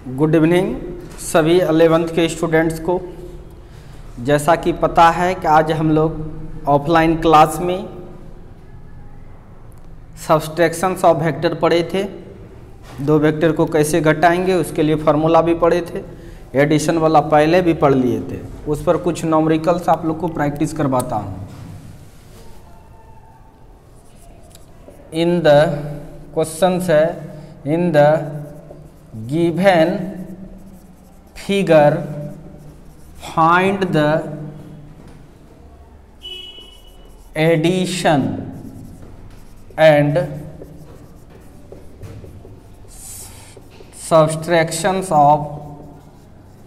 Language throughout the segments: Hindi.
गुड इवनिंग सभी 11th के स्टूडेंट्स को। जैसा कि पता है कि आज हम लोग ऑफलाइन क्लास में सब्सट्रैक्शंस ऑफ वेक्टर पढ़े थे। दो वेक्टर को कैसे घटाएंगे उसके लिए फार्मूला भी पढ़े थे। एडिशन वाला पहले भी पढ़ लिए थे, उस पर कुछ न्यूमेरिकल्स आप लोग को प्रैक्टिस करवाता हूँ। इन द क्वेश्चंस है in the given figure find the addition and subtractions of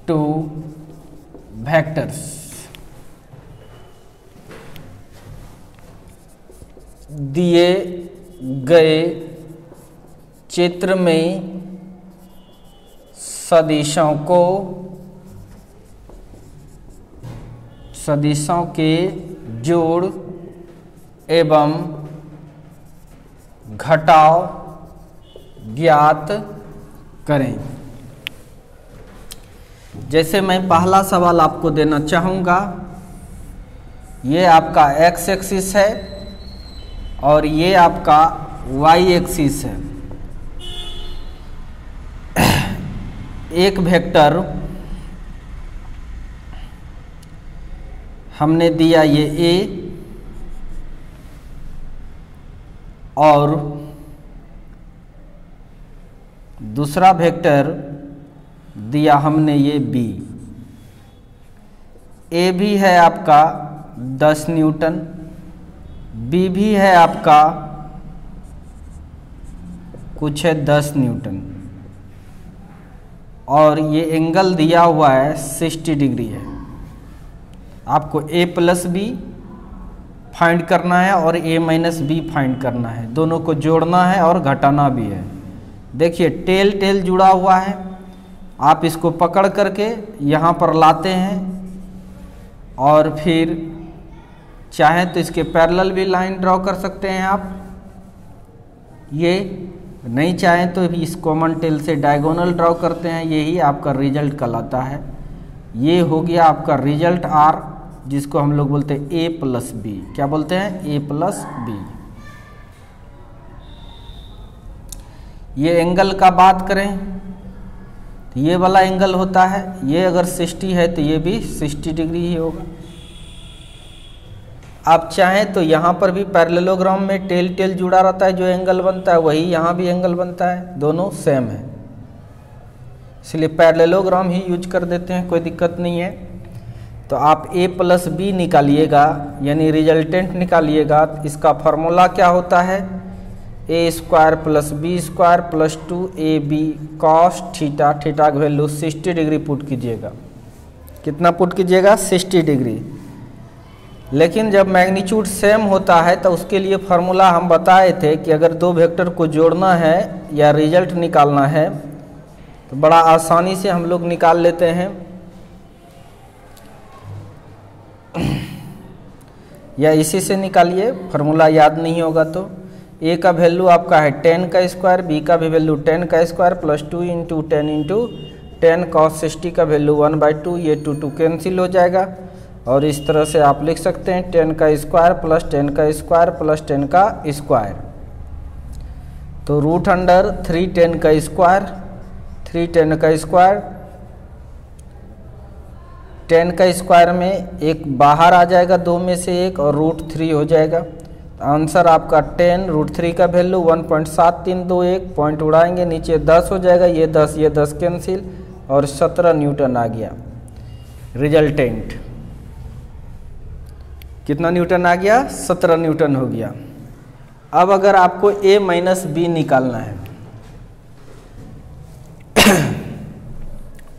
two vectors। दिए गए चित्र में सदिशों के जोड़ एवं घटाव ज्ञात करें। जैसे मैं पहला सवाल आपको देना चाहूँगा, ये आपका x एक्सिस है और ये आपका y एक्सिस है। एक वेक्टर हमने दिया ये a और दूसरा वेक्टर दिया हमने ये b। a भी है आपका 10 न्यूटन, b भी है आपका कुछ है 10 न्यूटन और ये एंगल दिया हुआ है 60 डिग्री है। आपको a प्लस बी फाइंड करना है और a माइनस बी फाइंड करना है। दोनों को जोड़ना है और घटाना भी है। देखिए टेल जुड़ा हुआ है, आप इसको पकड़ करके यहाँ पर लाते हैं और फिर चाहें तो इसके पैरेलल भी लाइन ड्रॉ कर सकते हैं आप। ये नहीं चाहें तो इस कॉमन टेल से डायगोनल ड्रॉ करते हैं। यही आपका रिजल्ट कहलाता है। ये हो गया आपका रिजल्ट आर, जिसको हम लोग बोलते हैं a प्लस बी। क्या बोलते हैं? a plus B. ये एंगल का बात करें तो ये वाला एंगल होता है, ये अगर 60 है तो ये भी 60 डिग्री ही होगा। आप चाहें तो यहाँ पर भी पैरेललोग्राम में टेल जुड़ा रहता है, जो एंगल बनता है वही यहाँ भी एंगल बनता है, दोनों सेम है, इसलिए पैरेललोग्राम ही यूज कर देते हैं, कोई दिक्कत नहीं है। तो आप a प्लस बी निकालिएगा यानी रिजल्टेंट निकालिएगा। इसका फार्मूला क्या होता है? a square plus B square plus 2ab cos theta. Theta की वैल्यू 60 डिग्री पुट कीजिएगा। कितना पुट कीजिएगा? 60 डिग्री। लेकिन जब मैग्नीट्यूड सेम होता है तो उसके लिए फार्मूला हम बताए थे कि अगर दो वेक्टर को जोड़ना है या रिजल्ट निकालना है तो बड़ा आसानी से हम लोग निकाल लेते हैं। या इसी से निकालिए, फार्मूला याद नहीं होगा तो। a का वैल्यू आपका है 10 का स्क्वायर, b का भी वैल्यू 10 का square plus 2 into 10 into 10 cos 60 का वैल्यू 1/2। ये 2 कैंसिल हो जाएगा और इस तरह से आप लिख सकते हैं 10 का स्क्वायर प्लस 10 का स्क्वायर प्लस 10 का स्क्वायर। तो रूट अंडर 3 10 का स्क्वायर, 3 10 का स्क्वायर, 10 का स्क्वायर में एक बाहर आ जाएगा, दो में से एक, और रूट 3 हो जाएगा। आंसर आपका 10 रूट 3 का वैल्यू 1.7321। पॉइंट उड़ाएंगे नीचे 10 हो जाएगा, ये 10 कैंसिल और 17 न्यूटन आ गया रिजल्टेंट। कितना न्यूटन आ गया? 17 न्यूटन हो गया। अब अगर आपको a माइनस बी निकालना है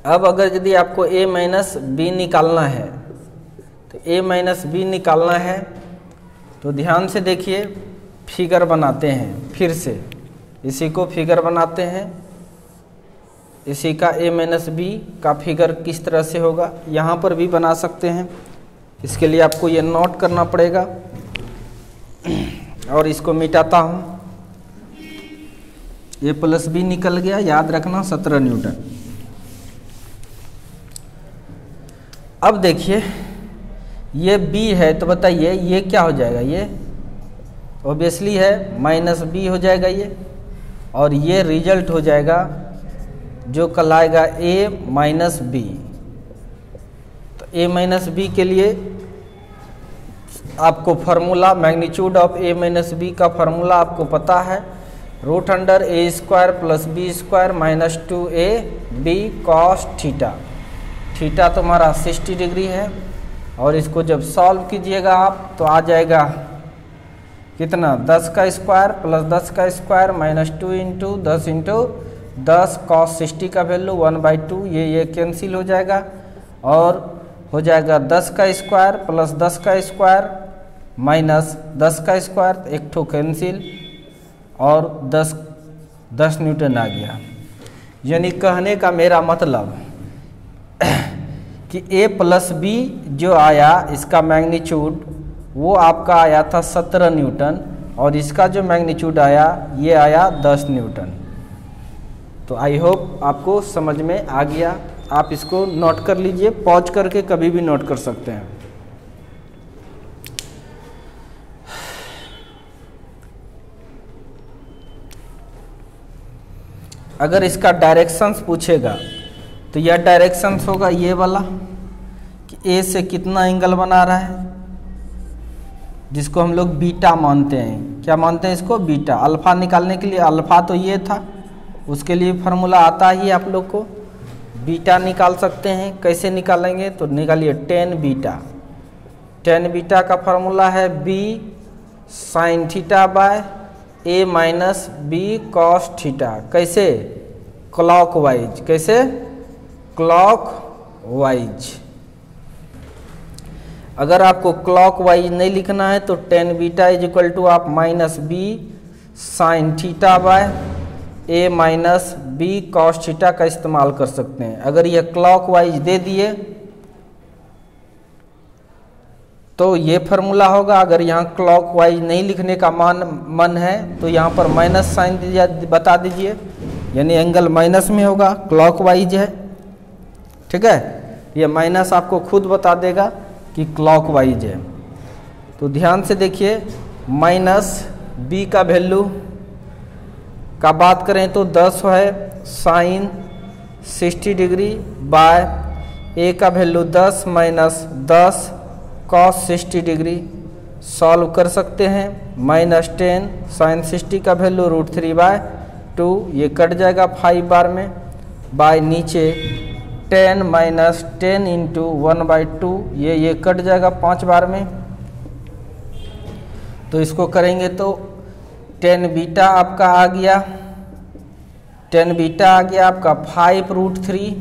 अब अगर यदि आपको a माइनस बी निकालना है तो a माइनस बी निकालना है तो ध्यान से देखिए, फिगर बनाते हैं। फिर से इसी को फिगर बनाते हैं। इसी का a माइनस बी का फिगर किस तरह से होगा यहाँ पर भी बना सकते हैं। इसके लिए आपको ये नोट करना पड़ेगा और इसको मिटाता हूँ। ये प्लस बी निकल गया, याद रखना 17 न्यूटन। अब देखिए ये b है, तो बताइए ये क्या हो जाएगा, ये ऑब्वियसली है -b हो जाएगा ये, और ये रिजल्ट हो जाएगा जो कहलाएगा a माइनस बी। तो a माइनस बी के लिए आपको formula magnitude of a minus B का फार्मूला आपको पता है, √a² plus b² minus 2ab cos theta. Theta तुम्हारा 60 डिग्री है, और इसको जब सॉल्व कीजिएगा आप तो आ जाएगा कितना, 10² plus 10² minus 2 into 10 into 10 cos 60 का वैल्यू 1/2, ये कैंसिल हो जाएगा, और हो जाएगा 10² प्लस 10² माइनस 10², एक ठो कैंसिल, और 10 न्यूटन आ गया। यानी कहने का मेरा मतलब कि a प्लस बी जो आया इसका मैग्नीट्यूड वो आपका आया था 17 न्यूटन, और इसका जो मैग्नीट्यूड आया ये आया 10 न्यूटन। तो आई होप आपको समझ में आ गया। आप इसको नोट कर लीजिए, पॉज करके कभी भी नोट कर सकते हैं। अगर इसका डायरेक्शंस पूछेगा तो यह डायरेक्शंस होगा ये वाला कि ए से कितना एंगल बना रहा है, जिसको हम लोग बीटा मानते हैं। क्या मानते हैं इसको? बीटा। अल्फा निकालने के लिए, अल्फा तो ये था, उसके लिए फार्मूला आता ही आप लोग को। बीटा निकाल सकते हैं, कैसे निकालेंगे तो निकालिए tan बीटा। tan बीटा का फार्मूला है b sin theta by a minus B cos theta. कैसे? क्लॉकवाइज। कैसे? क्लॉकवाइज। अगर आपको क्लॉकवाइज नहीं लिखना है तो tan beta is equal to आप -b sin theta by a minus B cos theta का इस्तेमाल कर सकते हैं। अगर यह क्लॉकवाइज दे दिए तो ये फार्मूला होगा। अगर यहाँ क्लॉकवाइज नहीं लिखने का मन है तो यहाँ पर माइनस साइन बता दीजिए, यानी एंगल माइनस में होगा, क्लॉकवाइज है। ठीक है, ये माइनस आपको खुद बता देगा कि क्लॉकवाइज है। तो ध्यान से देखिए, -b का वैल्यू का बात करें तो 10 है साइन 60 डिग्री बाय a का value 10 minus 10 cos 60 degree. Solve कर सकते हैं। -10 साइन 60 का वैल्यू √3/2, ये कट जाएगा 5 बार में, बाय नीचे 10 माइनस 10 इंटू 1/2, ये कट जाएगा 5 बार में। तो इसको करेंगे तो tan बीटा आपका आ गया, tan बीटा आ गया आपका 5√3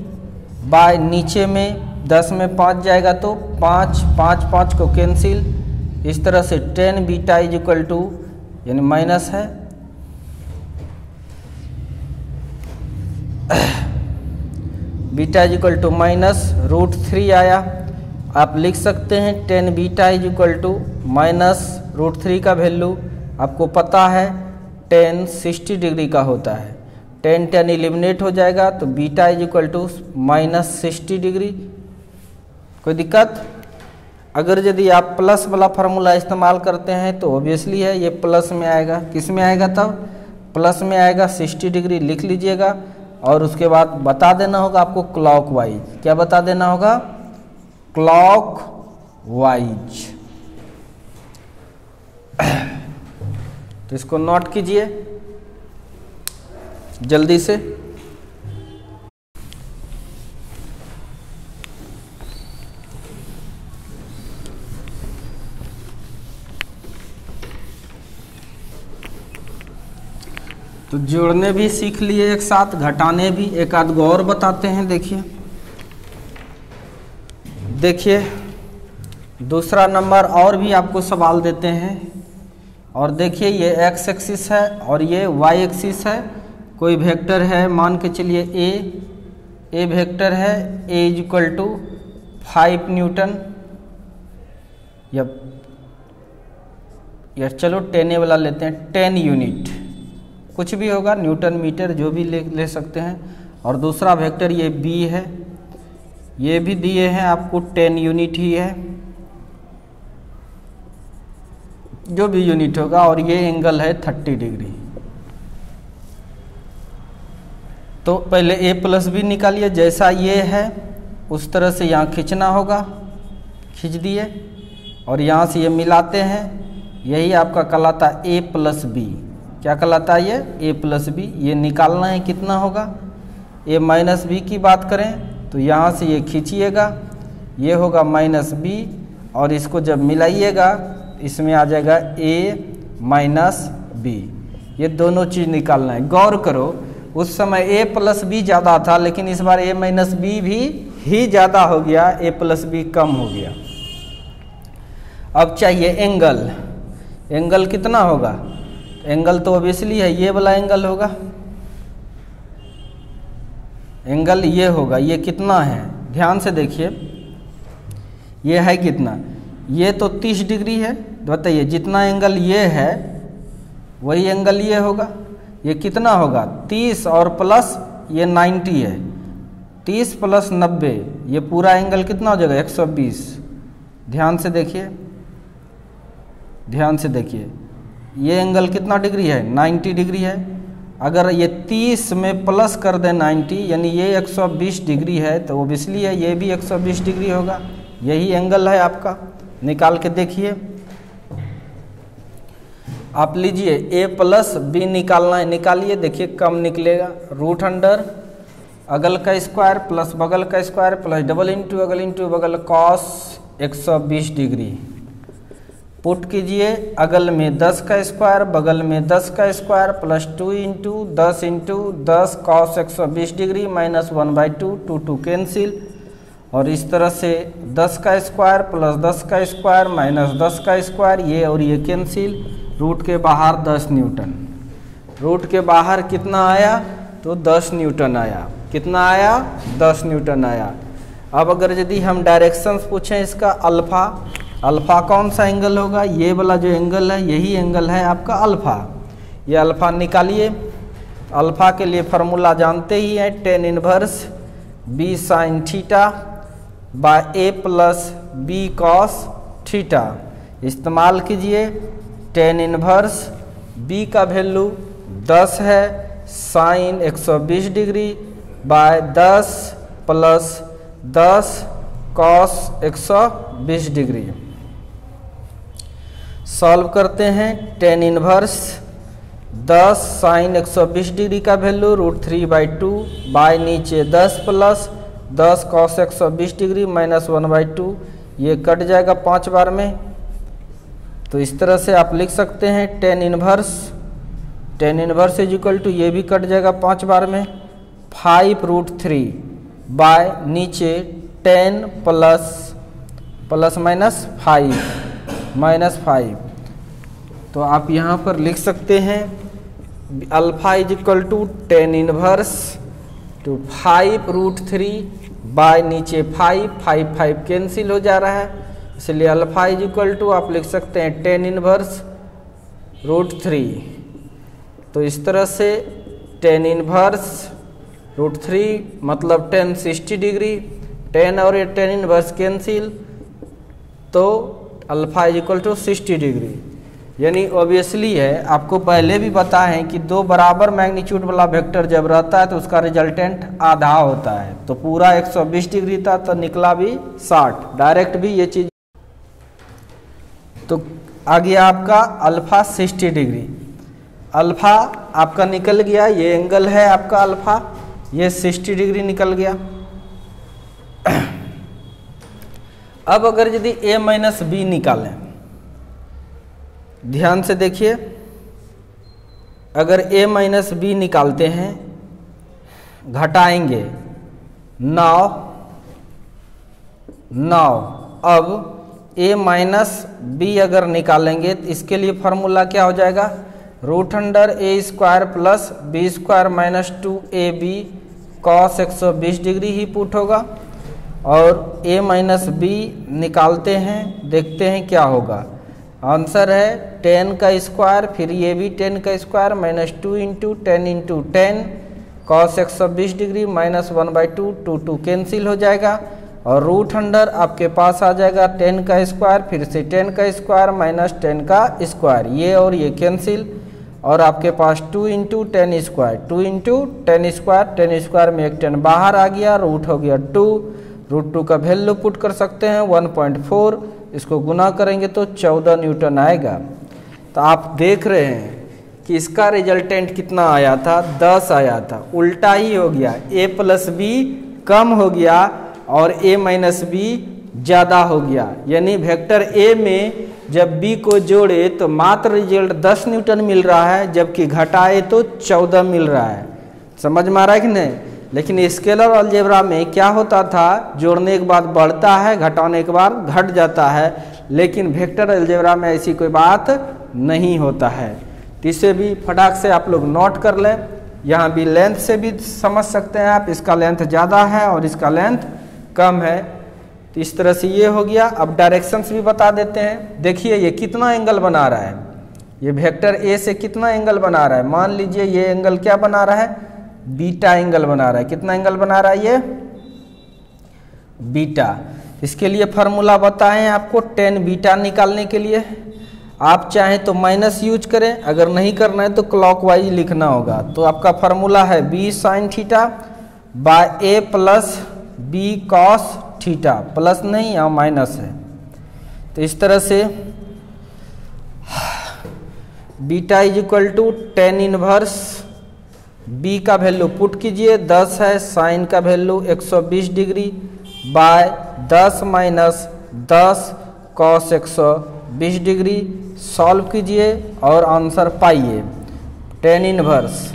बाय नीचे में 10 में 5 जाएगा तो 5 को कैंसिल। इस तरह से tan beta is equal to, यानी माइनस है, बीटा इज इक्वल टू -√3 आया। आप लिख सकते हैं tan beta is equal to -√3 का वैल्यू आपको पता है tan 60 डिग्री का होता है। tan एलिमिनेट हो जाएगा तो beta is equal to -60 degree. कोई दिक्कत? अगर यदि आप प्लस वाला फार्मूला इस्तेमाल करते हैं तो ऑब्वियसली है ये प्लस में आएगा। किस में आएगा? तब प्लस में आएगा। 60 डिग्री लिख लीजिएगा, और उसके बाद बता देना होगा आपको क्लॉकवाइज। क्या बता देना होगा? क्लॉकवाइज। तो इसको नोट कीजिए जल्दी से। तो जोड़ने भी सीख लिए एक साथ, घटाने भी। एक आध गो और बताते हैं। देखिए दूसरा नंबर और भी आपको सवाल देते हैं, और देखिए ये x एक्सिस है और ये y एक्सिस है। कोई वेक्टर है, मान के चलिए a वेक्टर है, a is equal to 5 newton, या चलो 10 वाला लेते हैं, 10 यूनिट, कुछ भी होगा, न्यूटन मीटर जो भी ले सकते हैं। और दूसरा वेक्टर ये b है, ये भी दिए हैं आपको 10 यूनिट ही है, जो भी यूनिट होगा, और ये एंगल है 30 डिग्री। तो पहले ए प्लस बी निकालिए, जैसा ये है उस तरह से यहाँ खींचना होगा, खींच दिए और यहाँ से ये मिलाते हैं, यही आपका कहलाता है ए प्लस बी। क्या कहलाता है ये? ए प्लस बी। ये निकालना है, कितना होगा? ए माइनस बी की बात करें तो यहाँ से ये खींचिएगा, ये होगा माइनस बी, और इसको जब मिलाइएगा इसमें आ जाएगा ए माइनस बी। ये दोनों चीज़ निकालना है। गौर करो, उस समय ए प्लस बी ज़्यादा था, लेकिन इस बार ए माइनस बी भी ही ज़्यादा हो गया, ए प्लस बी कम हो गया। अब चाहिए एंगल। एंगल कितना होगा? एंगल तो ऑब्वियसली है, ये वाला एंगल होगा, एंगल ये होगा। ये कितना है? ध्यान से देखिए, ये है कितना? ये तो 30 डिग्री है। बताइए, जितना एंगल ये है वही एंगल ये होगा। ये कितना होगा? 30 और प्लस ये 90 है, 30 प्लस 90, ये पूरा एंगल कितना हो जाएगा? 120। ध्यान से देखिए, ध्यान से देखिए, ये एंगल कितना डिग्री है? 90 डिग्री है। अगर ये 30 में प्लस कर दें 90, यानी ये 120 डिग्री है, तो ओबियसली है ये भी 120 डिग्री होगा। यही एंगल है आपका, निकाल के देखिए। आप लीजिए ए प्लस बी निकालना है, निकालिए, देखिए कम निकलेगा। रूट अंडर अगल का स्क्वायर प्लस बगल का स्क्वायर प्लस डबल इंटू अगल इंटू बगल कॉस 120 डिग्री। पुट कीजिए, अगल में 10 का स्क्वायर बगल में 10 का square plus 2 into 10 cos 120 degree minus 1/2, 2 cancel, और इस तरह से 10 का स्क्वायर प्लस 10 का स्क्वायर माइनस 10 का स्क्वायर, ये और ये कैंसिल। रूट के बाहर 10 न्यूटन। रूट के बाहर कितना आया? तो 10 न्यूटन आया। कितना आया? 10 न्यूटन आया। अब अगर यदि हम डायरेक्शंस पूछें इसका, अल्फ़ा, अल्फ़ा कौन सा एंगल होगा? ये वाला जो एंगल है, यही एंगल है आपका अल्फ़ा। ये अल्फ़ा निकालिए। अल्फ़ा के लिए फार्मूला जानते ही हैं, tan inverse B sine theta by A plus B cos theta. इस्तेमाल कीजिए। tan इनवर्स b का वैल्यू 10 है, sine 120 degree by 10 plus 10 cos 120 degree. Solve करते हैं। tan इनवर्स 10 साइन 120 डिग्री का वैल्यू √3/2 बाय नीचे 10 प्लस 10 कॉस 120 डिग्री माइनस 1/2, ये कट जाएगा 5 बार में। तो इस तरह से आप लिख सकते हैं tan inverse is equal to, ये भी कट जाएगा 5 बार में, 5√3 बाय नीचे 10 प्लस माइनस 5। तो आप यहाँ पर लिख सकते हैं alpha is equal to tan inverse to 5√3 by नीचे 5 कैंसिल हो जा रहा है, इसलिए अल्फ़ा इज इक्वल टू आप लिख सकते हैं tan इनवर्स √3। तो इस तरह से tan इनवर्स √3 मतलब tan 60 डिग्री, tan और ये tan इनवर्स कैंसिल, तो alpha is equal to 60 degree. यानी ऑब्वियसली है, आपको पहले भी पता है कि दो बराबर मैग्नीट्यूड वाला वेक्टर जब रहता है तो उसका रिजल्टेंट आधा होता है। तो पूरा 120 डिग्री था तो निकला भी 60, डायरेक्ट भी ये चीज़। तो आ गया आपका अल्फ़ा 60 डिग्री। अल्फ़ा आपका निकल गया, ये एंगल है आपका अल्फ़ा, ये 60 डिग्री निकल गया। अब अगर यदि a माइनस बी निकालें, ध्यान से देखिए, अगर a माइनस बी निकालते हैं, घटाएंगे 9। अब a माइनस बी अगर निकालेंगे तो इसके लिए फार्मूला क्या हो जाएगा? √a² plus b² minus 2ab cos 120 degree ही पुट होगा। और a माइनस बी निकालते हैं, देखते हैं क्या होगा। आंसर है 10 का स्क्वायर, फिर ये भी 10 का square minus 2 into 10 cos 120 degree minus 1/2, 2 cancel हो जाएगा। और रूट अंडर आपके पास आ जाएगा 10 का स्क्वायर, फिर से 10 का स्क्वायर माइनस 10 का स्क्वायर, ये और ये कैंसिल, और आपके पास 2 into 10 square, 2 into 10 square, 10 square में एक 10 बाहर आ गया, रूट हो गया 2, रूट 2 का वैल्यू पुट कर सकते हैं 1.4, इसको गुना करेंगे तो 14 न्यूटन आएगा। तो आप देख रहे हैं कि इसका रिजल्टेंट कितना आया था, 10 आया था, उल्टा ही हो गया, a प्लस बी कम हो गया और a माइनस बी ज़्यादा हो गया, यानी वेक्टर a में जब b को जोड़े तो मात्र रिजल्ट 10 न्यूटन मिल रहा है, जबकि घटाए तो 14 मिल रहा है। समझ में आ रहा है कि नहीं? लेकिन स्केलर अलजेब्रा में क्या होता था, जोड़ने के बाद बढ़ता है, घटाने के बाद घट जाता है, लेकिन वेक्टर अलजेब्रा में ऐसी कोई बात नहीं होता है। तो इसे भी फटाक से आप लोग नोट कर लें। यहाँ भी लेंथ से भी समझ सकते हैं आप, इसका लेंथ ज़्यादा है और इसका लेंथ कम है। तो इस तरह से ये हो गया। अब डायरेक्शंस भी बता देते हैं। देखिए ये कितना एंगल बना रहा है, ये वेक्टर ए से कितना एंगल बना रहा है। मान लीजिए ये एंगल क्या बना रहा है, बीटा एंगल बना रहा है। कितना एंगल बना रहा है ये, बीटा। इसके लिए फार्मूला बताएं आपको, tan बीटा निकालने के लिए। आप चाहें तो माइनस यूज करें, अगर नहीं करना है तो क्लॉकवाइज लिखना होगा। तो आपका फार्मूला है b sin theta by a plus b cos theta, plus नहीं यहाँ माइनस है। तो इस तरह से beta is equal to tan inverse b का वैल्यू पुट कीजिए, 10 है, साइन का value 120 degree by 10 minus 10 cos 120 degree, solve कीजिए और आंसर पाइए। tan इनवर्स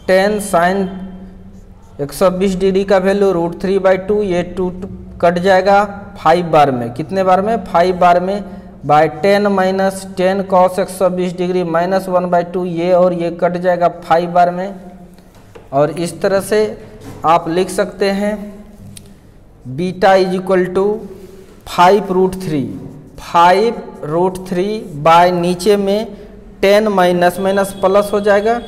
10 साइन 120 डिग्री का वैल्यू √3/2, ये 2 कट जाएगा 5 बार में। कितने बार में, 5 बार में, by 10 minus 10 cos 120 degree minus 1/2, ये और ये कट जाएगा 5 बार में। और इस तरह से आप लिख सकते हैं beta is equal to 5√3 by नीचे में 10 माइनस माइनस प्लस हो जाएगा,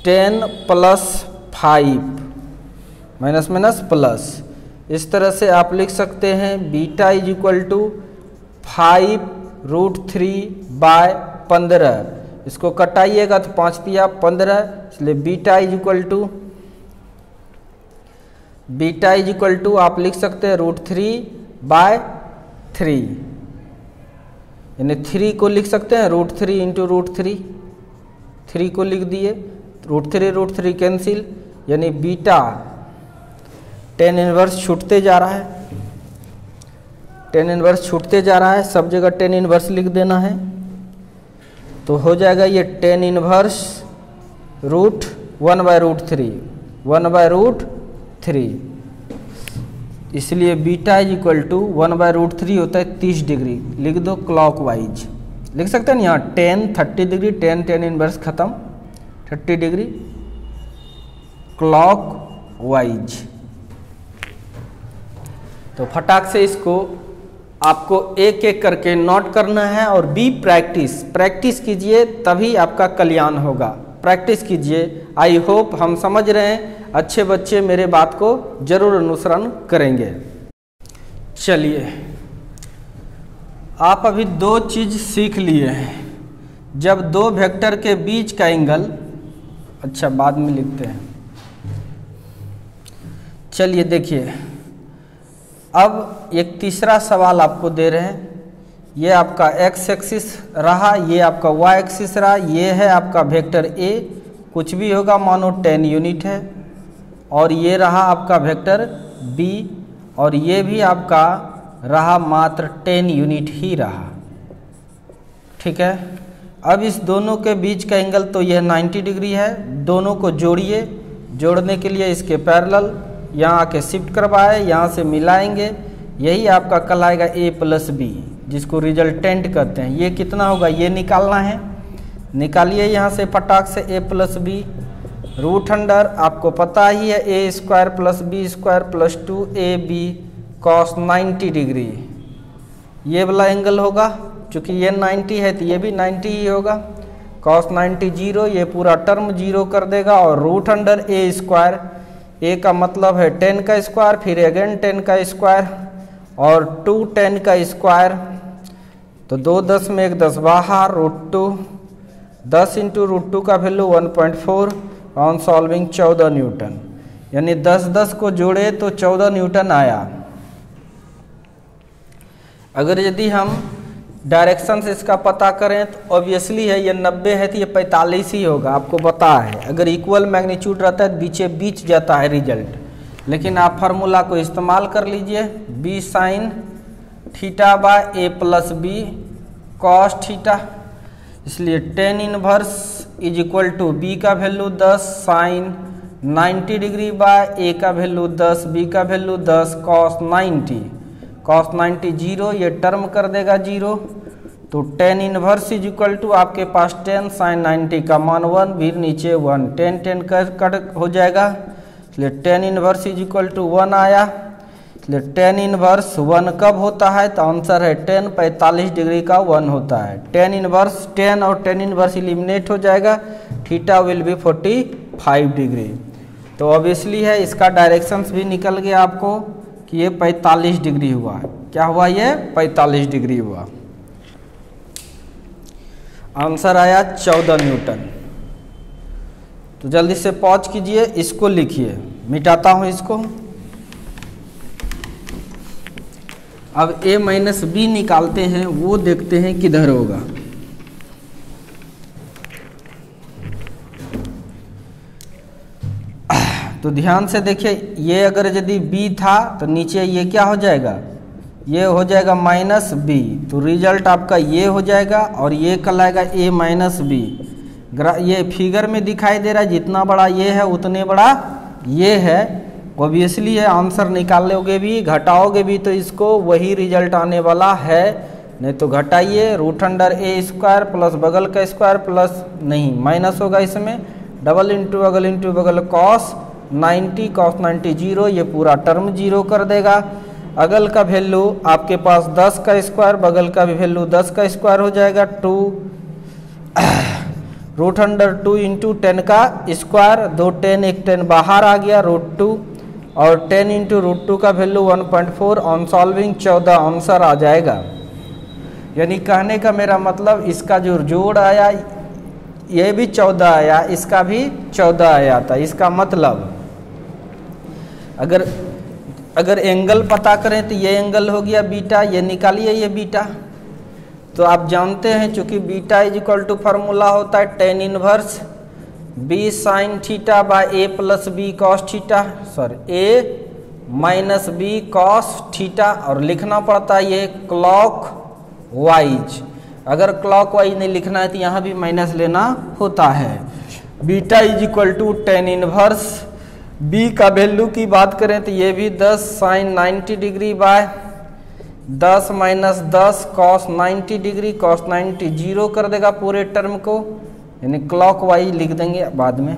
10 प्लस 5 माइनस माइनस प्लस। इस तरह से आप लिख सकते हैं beta is equal to 5√3 by 15। इसको कटाइएगा तो 5 पिया 15, इसलिए बीटा इज इक्वल टू आप लिख सकते हैं √3/3, यानी 3 को लिख सकते हैं √3 इंटू √3, 3 को लिख दिए, √3 कैंसिल, यानी बीटा tan इनवर्स छूटते जा रहा है, tan इनवर्स छूटते जा रहा है, सब जगह tan इनवर्स लिख देना है। तो हो जाएगा ये tan इनवर्स √1/√3, इसलिए बीटा इज इक्वल टू 1/√3 होता है 30 डिग्री। लिख दो क्लॉकवाइज, लिख सकते हैं ना, यहाँ tan 30 डिग्री, tan इनवर्स खत्म, 30 डिग्री क्लॉकवाइज। तो फटाक से इसको आपको एक एक करके नोट करना है और बी प्रैक्टिस कीजिए, तभी आपका कल्याण होगा। प्रैक्टिस कीजिए। आई होप हम समझ रहे हैं, अच्छे बच्चे मेरे बात को जरूर अनुसरण करेंगे। चलिए, आप अभी 2 चीज सीख लिए हैं। जब 2 वेक्टर के बीच का एंगल, अच्छा बाद में लिखते हैं। चलिए देखिए, अब एक तीसरा सवाल आपको दे रहे हैं। ये आपका x एक्सिस रहा, ये आपका y एक्सिस रहा, ये है आपका वेक्टर a, कुछ भी होगा मानो 10 यूनिट है, और ये रहा आपका वेक्टर b, और ये भी आपका रहा मात्र 10 यूनिट ही रहा। ठीक है, अब इस दोनों के बीच का एंगल तो यह 90 डिग्री है। दोनों को जोड़िए, जोड़ने के लिए इसके पैरेलल यहाँ आके शिफ्ट करवाए, यहाँ से मिलाएंगे, यही आपका कहलाएगा a प्लस बी, जिसको रिजल्टेंट कहते हैं। ये कितना होगा ये निकालना है, निकालिए यहाँ से फटाक से a plus B. Root under आपको पता ही है a square plus B square plus 2ab cos 90 degree, ये वाला एंगल होगा। चूँकि ये 90 है तो ये भी 90 ही होगा। cos 90 0, ये पूरा टर्म 0 कर देगा, और रूट अंडर a स्क्वायर, ए का मतलब है 10 का स्क्वायर, फिर अगेन 10 का स्क्वायर और 2 10 का स्क्वायर, तो 2 10 में 1 10 बाहर, √2 10 इंटू √2 का वैल्यू 1.4 ऑन सॉल्विंग 14 न्यूटन, यानी 10 10 को जोड़े तो 14 न्यूटन आया। अगर यदि हम डायरेक्शन से इसका पता करें तो ऑब्वियसली है ये 90 है तो ये 45 ही होगा, आपको पता है। अगर इक्वल मैग्नीट्यूड रहता है बीचे बीच जाता है रिजल्ट, लेकिन आप फार्मूला को इस्तेमाल कर लीजिए, b sine theta by a plus b cos theta, इसलिए tan inverse is equal to b का value 10 sine 90 degree by a का वैल्यू 10, b का वैल्यू 10 कॉस 90, कॉस 90 0, ये टर्म कर देगा 0, तो tan inverse is equal to आपके पास 10 साइन 90 का मान 1, फिर नीचे 1, 10 10 कट हो जाएगा, इसलिए tan inverse is equal to 1 आया। इसलिए tan इनवर्स 1 कब होता है, तो आंसर है tan 45 डिग्री का 1 होता है। tan इनवर्स 10 और tan इनवर्स इलिमिनेट हो जाएगा, थीटा विल बी 45 डिग्री। तो ऑब्वियसली है इसका डायरेक्शंस भी निकल गया आपको कि ये 45 डिग्री हुआ। क्या हुआ, ये 45 डिग्री हुआ। आंसर आया 14 न्यूटन। तो जल्दी से पॉज कीजिए, इसको लिखिए, मिटाता हूं इसको। अब a माइनस बी निकालते हैं, वो देखते हैं किधर होगा। तो ध्यान से देखिए, ये अगर यदि b था तो नीचे ये क्या हो जाएगा, ये हो जाएगा माइनस b, तो रिजल्ट आपका ये हो जाएगा और ये कहलाएगा a माइनस बी। ये फिगर में दिखाई दे रहा है, जितना बड़ा ये है उतने बड़ा ये है, ऑब्वियसली है। आंसर निकालोगे भी घटाओगे भी तो इसको वही रिजल्ट आने वाला है, नहीं तो घटाइए √a² प्लस बगल का स्क्वायर प्लस नहीं माइनस होगा इसमें, डबल इंटू बगल कॉस 90, कॉस 90 0, ये पूरा टर्म 0 कर देगा। अगल का वैल्यू आपके पास 10 का स्क्वायर, बगल का भी वैल्यू 10 का स्क्वायर हो जाएगा, 2 √2 इंटू 10 का स्क्वायर, 2 10 एक 10 बाहर आ गया, √2 और 10 इंटू √2 का वैल्यू 1.4 ऑन सॉल्विंग 14 आंसर आ जाएगा। यानी कहने का मेरा मतलब इसका जो जोड़ आया ये भी 14 आया, इसका भी 14 आया था। इसका मतलब अगर एंगल पता करें तो ये एंगल हो गया बीटा, ये निकालिए ये बीटा। तो आप जानते हैं चूंकि beta is equal to formula होता है tan inverse b sine theta by a plus B cos theta, sorry a minus B cos theta, और लिखना पड़ता है ये क्लॉक वाइज। अगर क्लॉक वाइज नहीं लिखना है तो यहाँ भी माइनस लेना होता है। Beta is equal to tan inverse b का वैल्यू की बात करें तो ये भी 10 sine 90 degree by 10 minus 10 cos 90 degree, cos 90 0 कर देगा पूरे टर्म को, यानी क्लॉक वाइज लिख देंगे बाद में।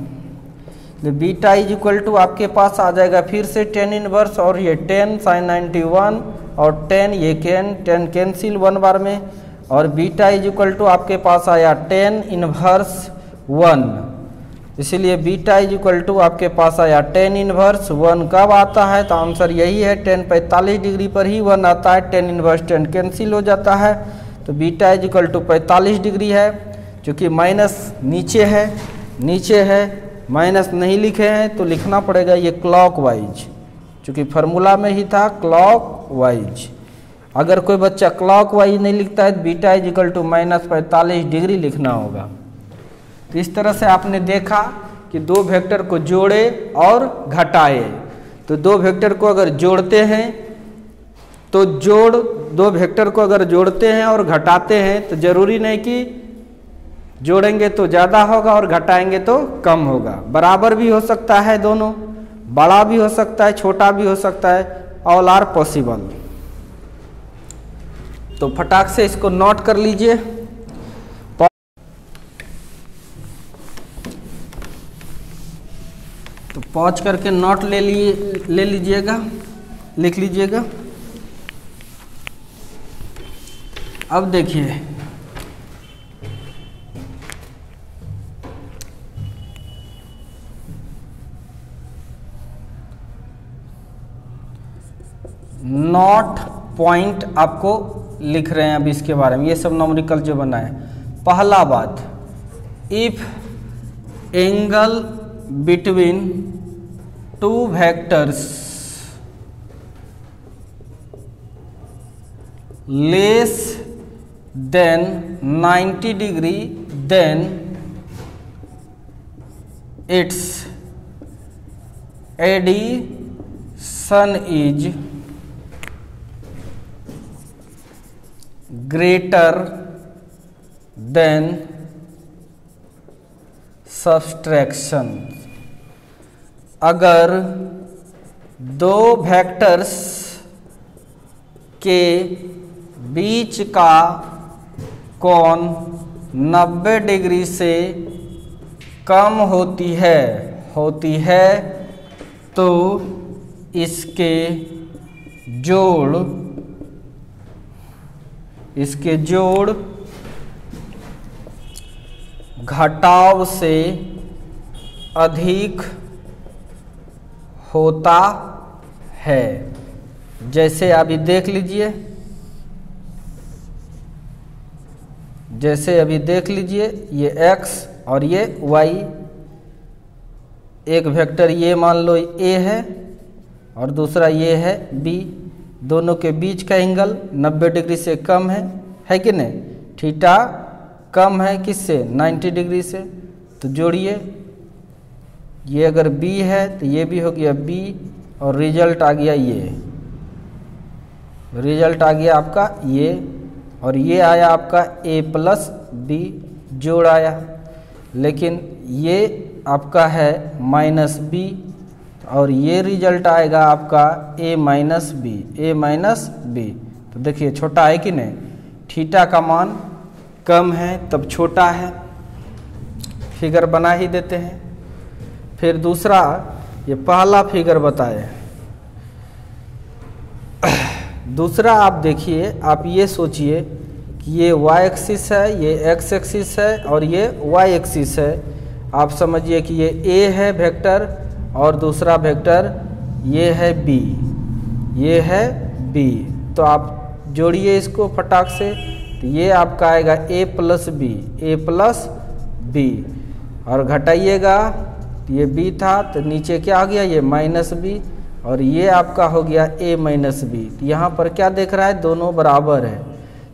तो बीटा इज इक्वल टू आपके पास आ जाएगा फिर से tan इनवर्स, और ये 10 साइन 91 और 10 ये 10 कैंसिल 1 बार में, और बीटा इज इक्वल टू आपके पास आया tan इनवर्स 1, इसीलिए बीटा इज इक्वल टू आपके पास आया tan इनवर्स 1 कब आता है, तो आंसर यही है tan 45 डिग्री पर ही 1 आता है, tan इनवर्स 10 कैंसिल हो जाता है, तो beta is equal to 45 degree है। क्योंकि माइनस नीचे है माइनस नहीं लिखे हैं तो लिखना पड़ेगा ये क्लॉक वाइज, चूँकि फार्मूला में ही था क्लॉक वाइज। अगर कोई बच्चा क्लॉक वाइज नहीं लिखता है तो beta is equal to minus 45 degree लिखना होगा। तो इस तरह से आपने देखा कि दो वेक्टर को जोड़े और घटाए। तो दो वेक्टर को अगर जोड़ते हैं तो दो वेक्टर को अगर जोड़ते हैं और घटाते हैं तो जरूरी नहीं कि जोड़ेंगे तो ज़्यादा होगा और घटाएंगे तो कम होगा, बराबर भी हो सकता है, दोनों बड़ा भी हो सकता है छोटा भी हो सकता है, ऑल आर पॉसिबल। तो फटाक से इसको नोट कर लीजिए। तो पॉज करके नोट ले लीजिएगा, लिख लीजिएगा। अब देखिए नॉट पॉइंट आपको लिख रहे हैं अभी इसके बारे में, ये सब न्यूमेरिकल जो बना है। पहला बात, if angle between two vectors less than 90 degree then its addition is greater than subtraction. अगर दो वेक्टर्स के बीच का कोण 90 डिग्री से कम होती है तो इसके जोड़ घटाव से अधिक होता है। जैसे अभी देख लीजिए, ये x और ये y, एक वेक्टर ये मान लो a है और दूसरा ये है b, दोनों के बीच का एंगल 90 डिग्री से कम है कि नहीं? थीटा कम है किससे? 90 डिग्री से। तो जोड़िए, ये अगर b है तो ये भी हो गया b और रिजल्ट आ गया आपका ये, और ये आया आपका a प्लस b जोड़ आया। लेकिन ये आपका है माइनस b और ये रिजल्ट आएगा आपका a माइनस बी। तो देखिए छोटा है कि नहीं? थीटा का मान कम है तब छोटा है। फिगर बना ही देते हैं। फिर दूसरा, ये पहला फिगर बताए। दूसरा आप देखिए, आप ये सोचिए कि ये y एक्सिस है, ये x एक्सिस है और ये y एक्सिस है। आप समझिए कि ये a है वेक्टर और दूसरा वेक्टर ये है b। तो आप जोड़िए इसको फटाक से, तो ये आपका आएगा a प्लस बी और घटाइएगा, तो ये b था तो नीचे क्या आ गया? ये माइनस b और ये आपका हो गया a माइनस बी। तो यहाँ पर क्या देख रहा है? दोनों बराबर है।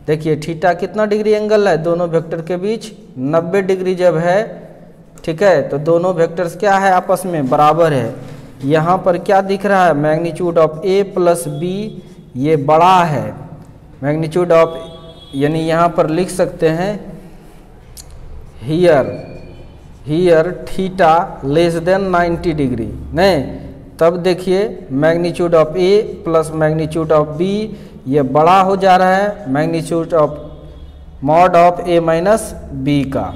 देखिए थीटा कितना डिग्री एंगल है दोनों वेक्टर के बीच? 90 डिग्री जब है, ठीक है, तो दोनों वेक्टर्स क्या है? आपस में बराबर है। यहाँ पर क्या दिख रहा है? Magnitude of a plus b ये बड़ा है। मैग्नीट्यूड ऑफ, यानी यहाँ पर लिख सकते हैं here theta less than 90 degree, नहीं, तब देखिए magnitude of a plus magnitude of b ये बड़ा हो जा रहा है magnitude of mod of a minus b का।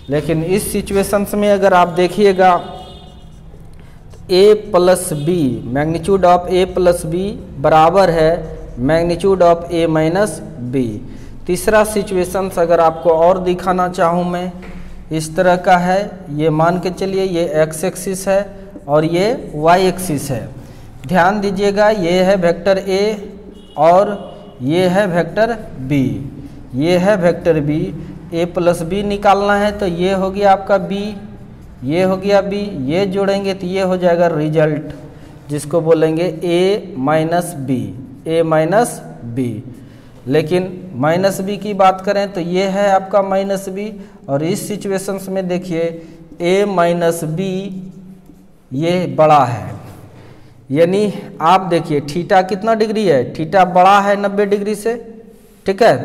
लेकिन इस सिचुएशंस में अगर आप देखिएगा a plus b, magnitude of a plus b बराबर है magnitude of a minus b. तीसरा सिचुएशंस अगर आपको और दिखाना चाहूँ मैं, इस तरह का है। ये मान के चलिए ये x एक्सिस है और ये y एक्सिस है। ध्यान दीजिएगा, ये है वेक्टर a और ये है vector b। a plus b निकालना है तो ये हो गया आपका b, ये हो गया b, ये जोड़ेंगे तो ये हो जाएगा रिजल्ट, जिसको बोलेंगे a माइनस बी। लेकिन माइनस बी की बात करें तो ये है आपका माइनस बी, और इस सिचुएशंस में देखिए a माइनस बी ये बड़ा है। यानी आप देखिए थीटा कितना डिग्री है? थीटा बड़ा है 90 डिग्री से, ठीक है।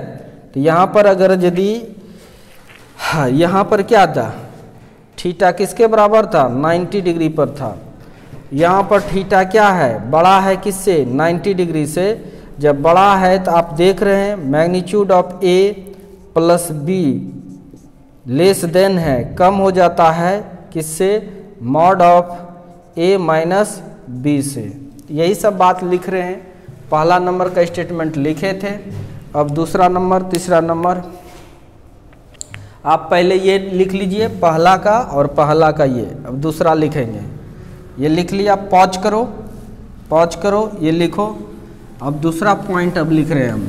तो यहाँ पर अगर यदि यहाँ पर क्या था? थीटा किसके बराबर था? 90 डिग्री पर था। यहाँ पर थीटा क्या है? बड़ा है किससे? 90 डिग्री से। जब बड़ा है तो आप देख रहे हैं magnitude of a plus b less than है, कम हो जाता है किससे? Mod of a minus b से। यही सब बात लिख रहे हैं। पहला नंबर का स्टेटमेंट लिखे थे, अब दूसरा नंबर, तीसरा नंबर आप पहले ये लिख लीजिए, पहला का और पहला का ये। अब दूसरा लिखेंगे, ये लिख लिया, पॉज करो, ये लिखो। अब दूसरा पॉइंट अब लिख रहे हैं हम।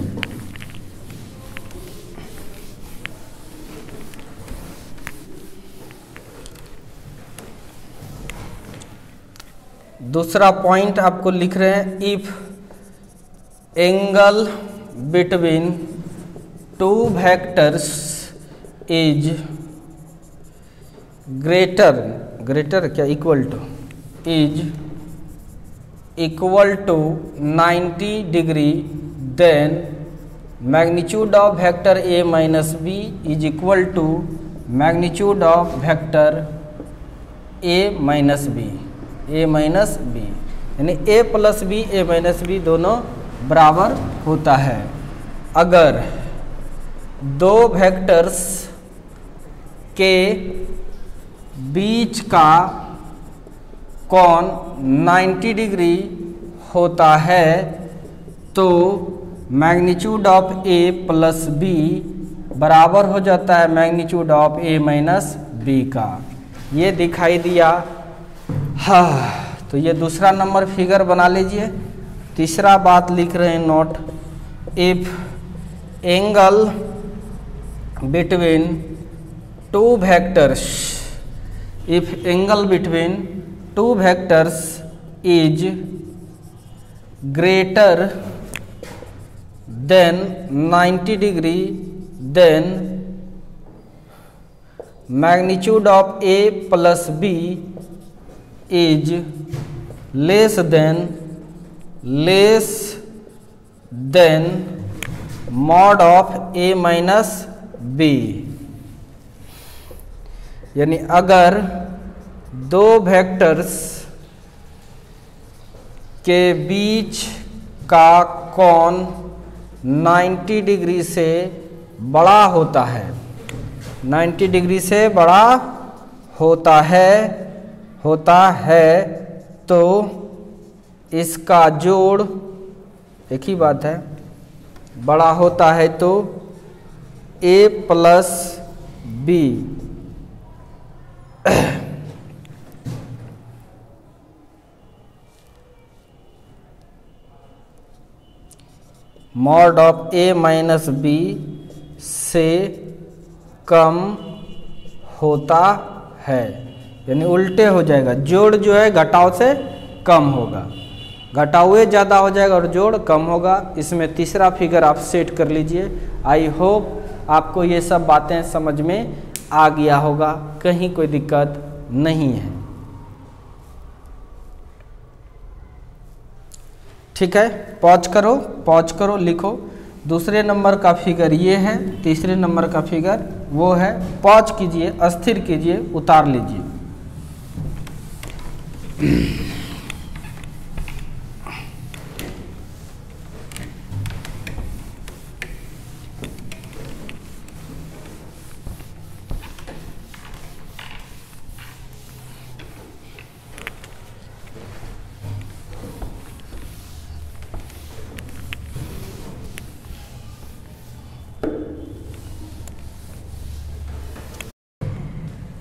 दूसरा पॉइंट आपको लिख रहे हैं, if angle between two vectors is greater क्या equal to is equal to 90 degree, then magnitude of vector A minus B is equal to magnitude of vector A minus B, यानी A plus B A minus B दोनों बराबर होता है। अगर दो वेक्टर्स के बीच का कोण 90 डिग्री होता है तो magnitude of a plus b बराबर हो जाता है magnitude of a minus B का। ये दिखाई दिया। हाँ, तो ये दूसरा नंबर फिगर बना लीजिए। तीसरा बात लिख रहे हैं note, if angle between two vectors, if angle between two vectors is greater than 90 degree, then magnitude of a plus B is less than mod of a minus B. यानी अगर दो वेक्टर्स के बीच का कोण 90 डिग्री से बड़ा होता है, 90 डिग्री से बड़ा होता है तो इसका जोड़, एक ही बात है, बड़ा होता है तो a plus b mod of a minus b से कम होता है, यानी उल्टे हो जाएगा। जोड़ जो है घटाव से कम होगा, घटाव ज़्यादा हो जाएगा और जोड़ कम होगा। इसमें तीसरा फिगर आप सेट कर लीजिए। आई होप आपको ये सब बातें समझ में आ गया होगा, कहीं कोई दिक्कत नहीं है। ठीक है, पॉज करो, लिखो। दूसरे नंबर का फिगर ये है, तीसरे नंबर का फिगर वो है। पॉज कीजिए, अस्थिर कीजिए, उतार लीजिए।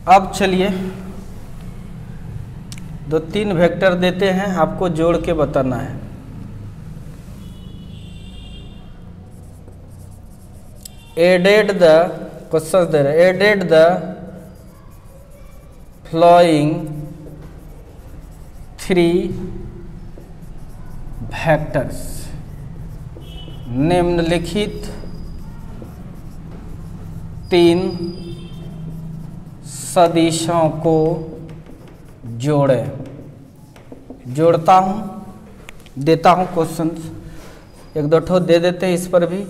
अब चलिए 2-3 वेक्टर देते हैं, आपको जोड़ के बताना है। एडेड द क्वेश्चन दे रहे, एडेड द फ्लोइंग 3 वेक्टर्स, निम्नलिखित 3 सदिशों को जोड़ें। जोड़ता हूँ, देता हूँ क्वेश्चन, 1-2 ठो दे देते हैं। इस पर भी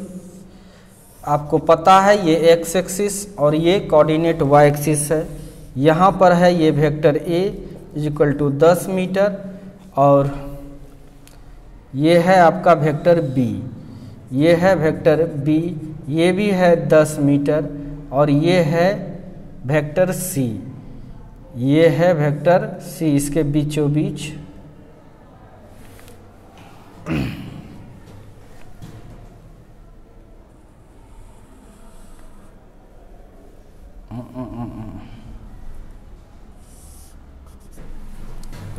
आपको पता है ये एक्स एक्सिस और ये कोऑर्डिनेट वाई एक्सिस है। यहाँ पर है ये vector a equal to 10 metre और ये है आपका वेक्टर बी, ये है वेक्टर बी, ये भी है 10 मीटर और ये है वेक्टर सी, ये है वेक्टर सी, इसके बीचों बीच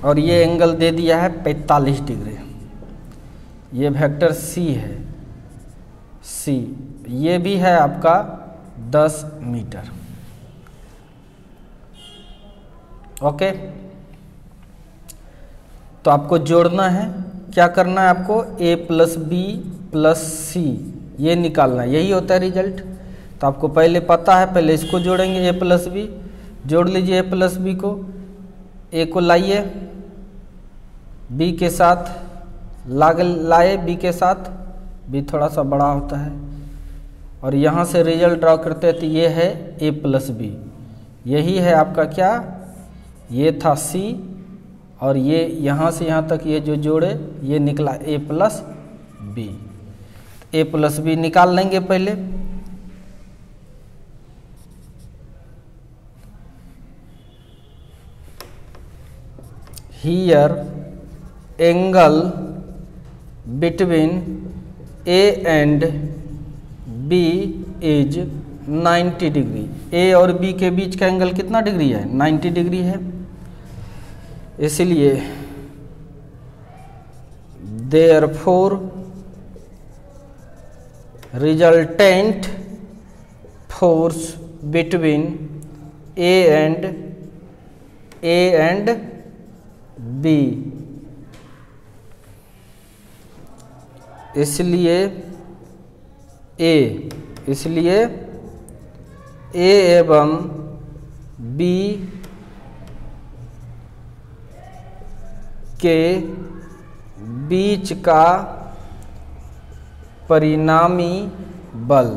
और ये एंगल दे दिया है 45 डिग्री। ये वेक्टर सी है, सी, ये भी है आपका 10 मीटर। ओके, तो आपको जोड़ना है, क्या करना है आपको, a प्लस बी प्लस सी, ये निकालना है, यही होता है रिजल्ट। तो आपको पहले पता है, पहले इसको जोड़ेंगे, a प्लस बी, जोड़ लीजिए a प्लस बी को, a को लाइए b के साथ, लाए b के साथ, b थोड़ा सा बड़ा होता है, और यहाँ से रिजल्ट ड्रॉ करते हैं, तो ये है a प्लस बी, यही है आपका क्या, ये था c, और ये यहाँ से यहाँ तक ये जो जोड़े ये निकला a plus b. a plus b निकाल लेंगे पहले। Here angle between a and b is 90 degree. a और b के बीच का एंगल कितना डिग्री है, 90 डिग्री है। इसलिए therefore resultant force between a and b, इसलिए a एवं b के बीच का परिणामी बल।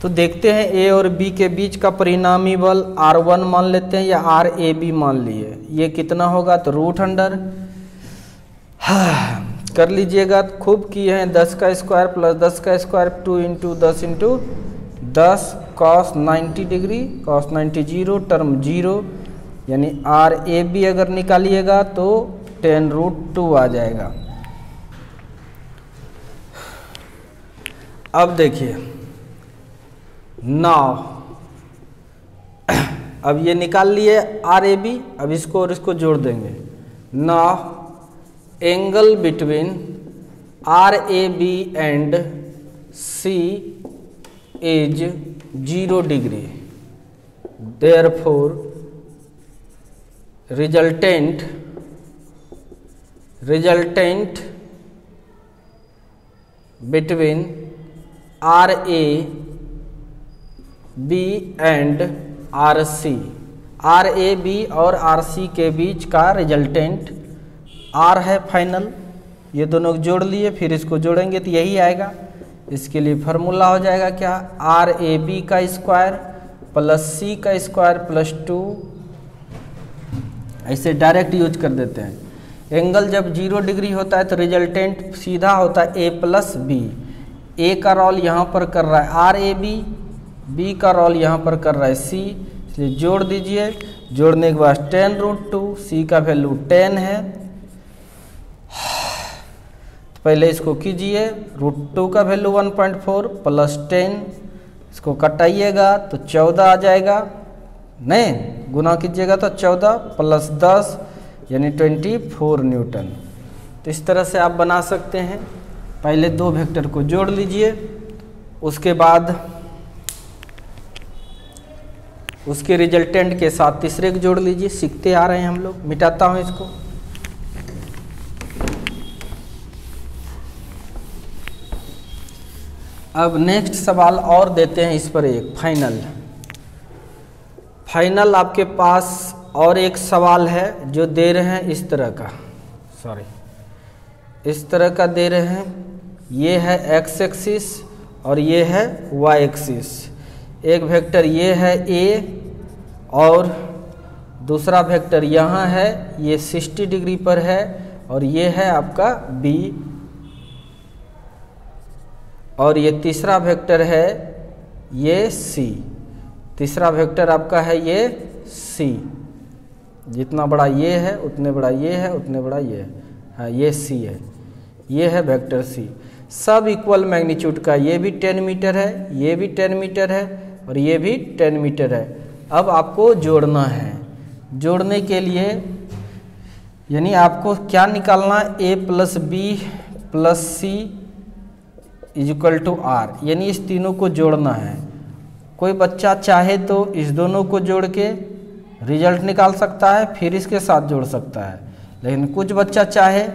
तो देखते हैं a और b के बीच का परिणामी बल R1 मान लेते हैं या RAB मान लिए, ये कितना होगा, तो √अंडर कर लीजिएगा, खूब किए हैं, 10 का स्क्वायर प्लस 10 का square 2 into 10 into 10 cos 90 degree, cos 90 zero, term zero, यानी RAB अगर निकालिएगा तो 10√2 आ जाएगा। अब देखिए नाउ, अब ये निकाल लिए RAB, अब इसको और इसको जोड़ देंगे। Now angle between RAB and C is 0 degree, therefore resultant between RAB and RC, RAB और RC के बीच का रिजल्टेंट R है फाइनल, ये दोनों जोड़ लिए, फिर इसको जोड़ेंगे तो यही आएगा। इसके लिए फार्मूला हो जाएगा क्या, RAB का स्क्वायर प्लस C का स्क्वायर प्लस 2, ऐसे डायरेक्ट यूज कर देते हैं। एंगल जब 0 डिग्री होता है तो रिजल्टेंट सीधा होता है a प्लस बी, ए का रोल यहाँ पर कर रहा है RAB, बी का रोल यहाँ पर कर रहा है C, इसलिए जोड़ दीजिए, जोड़ने के बाद 10√2, C का वैल्यू 10 है, तो पहले इसको कीजिए, √2 का वैल्यू 1.4 प्लस 10, इसको कटाइएगा तो 14 आ जाएगा, नहीं गुना कीजिएगा तो 14 प्लस 10 यानी 24 न्यूटन। तो इस तरह से आप बना सकते हैं। पहले दो वेक्टर को जोड़ लीजिए, उसके बाद उसके रिजल्टेंट के साथ तीसरे को जोड़ लीजिए, सीखते आ रहे हैं हम लोग। मिटाता हूं इसको, अब नेक्स्ट सवाल और देते हैं इस पर एक फाइनल आपके पास और एक सवाल है जो दे रहे हैं इस तरह का, इस तरह का दे रहे हैं, ये है x एक्सिस और ये है y एक्सिस। एक वेक्टर ये है a और दूसरा वेक्टर यहाँ है, ये 60 डिग्री पर है, और ये है आपका b, और ये तीसरा वेक्टर है ये c, तीसरा वेक्टर आपका है ये c, जितना बड़ा ये है उतने बड़ा ये है, उतने बड़ा ये है, हाँ ये c है, ये है वेक्टर c। सब इक्वल मैग्नीट्यूड का, ये भी 10 मीटर है, ये भी 10 मीटर है, और ये भी 10 मीटर है। अब आपको जोड़ना है, जोड़ने के लिए यानी आपको क्या निकालना, a plus b plus c is equal to r, यानी इस तीनों को जोड़ना है। कोई बच्चा चाहे तो इस दोनों को जोड़ के रिजल्ट निकाल सकता है, फिर इसके साथ जोड़ सकता है, लेकिन कुछ बच्चा चाहे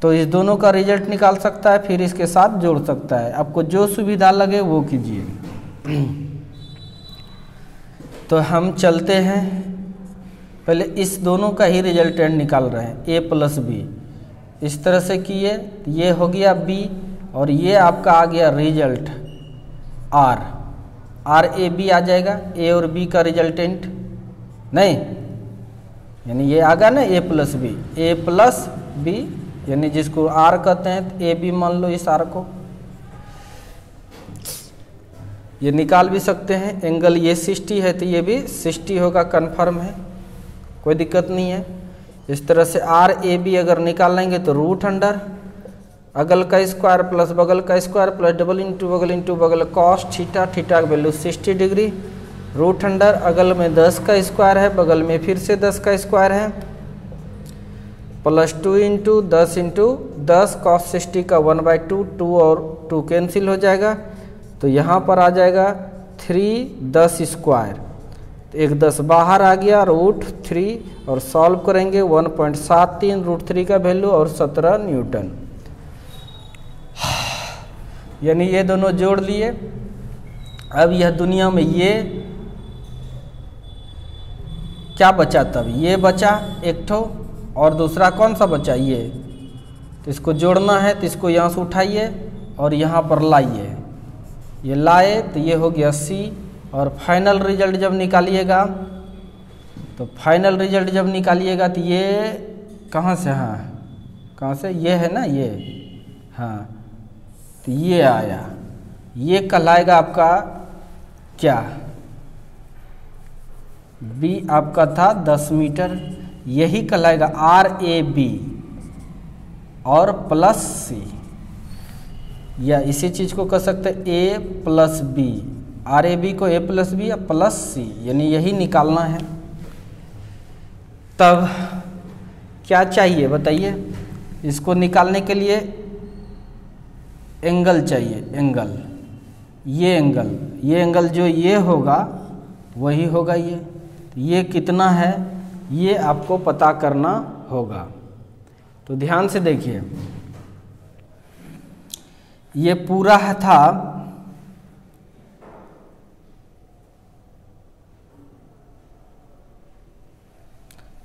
तो इस दोनों का रिजल्ट निकाल सकता है, फिर इसके साथ जोड़ सकता है। आपको जो सुविधा लगे वो कीजिए। तो हम चलते हैं, पहले इस दोनों का ही रिजल्टेंट निकाल रहे हैं, a प्लस बी। इस तरह से किए, ये हो गया b और ये आपका आ गया रिजल्ट r, आर ए बी आ जाएगा, a और b का रिजल्टेंट नहीं, यानी ये आ गया ना a प्लस बी, यानी जिसको r कहते हैं तो ए बी मान लो इस r को। ये निकाल भी सकते हैं, एंगल ये 60 है तो ये भी 60 होगा, कन्फर्म है, कोई दिक्कत नहीं है। इस तरह से आर ए बी अगर निकालेंगे तो रूट अंडर अगल का स्क्वायर प्लस बगल का स्क्वायर प्लस डबल इंटू बगल कॉस थीटा, थीटा का वैल्यू 60 डिग्री, रूट अंडर अगल में 10 का स्क्वायर है, बगल में फिर से 10 का स्क्वायर है, प्लस 2 इंटू 10 कॉस 60 का 1/2, 2 और 2 कैंसिल हो जाएगा, तो यहाँ पर आ जाएगा 3 10 स्क्वायर, तो एक 10 बाहर आ गया, रूट 3 और सॉल्व करेंगे 1.73 रूट 3 का वैल्यू और 17 न्यूटन। यानी ये दोनों जोड़ लिए। अब यह दुनिया में ये क्या बचा, तब ये बचा एक ठो और दूसरा कौन सा बचा, ये, तो इसको जोड़ना है, तो इसको यहाँ से उठाइए और यहाँ पर लाइए, ये लाए तो ये हो गया सी, और फाइनल रिजल्ट जब निकालिएगा तो तो ये कहाँ से, हाँ कहाँ से, ये है ना ये, हाँ, तो ये आया, ये कहलाएगा आपका क्या, बी आपका था 10 मीटर, यही कहलाएगा आर ए बी और प्लस सी, या इसी चीज़ को कह सकते हैं A plus B, R A B को ए प्लस बी या प्लस सी, यानी यही निकालना है। तब क्या चाहिए बताइए, इसको निकालने के लिए एंगल चाहिए, एंगल, ये एंगल जो ये होगा वही होगा ये कितना है ये आपको पता करना होगा। तो ध्यान से देखिए, ये पूरा था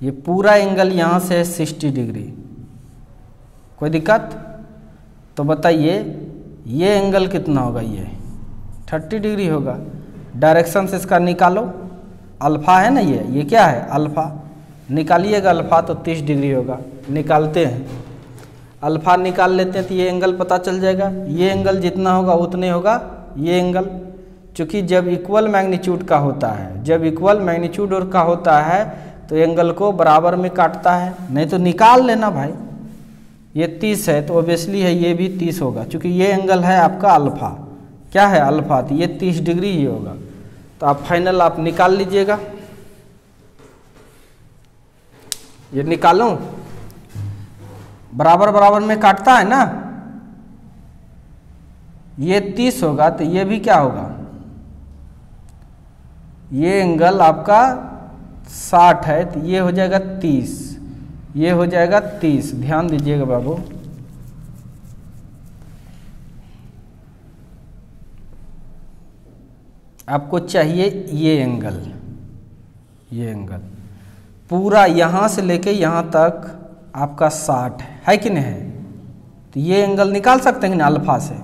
ये पूरा एंगल यहाँ से 60 डिग्री, कोई दिक्कत? तो बताइए ये एंगल कितना होगा, ये 30 डिग्री होगा। डायरेक्शन से इसका निकालो, अल्फ़ा है ना, ये क्या है अल्फ़ा, निकालिएगा अल्फ़ा तो 30 डिग्री होगा। निकालते हैं, अल्फ़ा निकाल लेते हैं तो ये एंगल पता चल जाएगा। ये एंगल जितना होगा उतने होगा ये एंगल, चूँकि जब इक्वल मैग्नीट्यूड का होता है, जब इक्वल मैग्नीट्यूड और का होता है तो एंगल को बराबर में काटता है। नहीं तो निकाल लेना भाई, ये 30 है तो ऑब्वियसली है ये भी 30 होगा, क्योंकि ये एंगल है आपका अल्फ़ा, क्या है अल्फ़ा, तो ये 30 डिग्री ही होगा। तो आप फाइनल आप निकाल लीजिएगा, ये निकालूं, बराबर बराबर में काटता है ना, ये 30 होगा तो ये भी क्या होगा, ये एंगल आपका 60 है तो ये हो जाएगा 30, ये हो जाएगा 30। ध्यान दीजिएगा बाबू, आपको चाहिए ये एंगल, ये एंगल पूरा यहाँ से लेके यहाँ तक आपका 60 है कि नहीं है, तो ये एंगल निकाल सकते हैं ना अल्फ़ा से।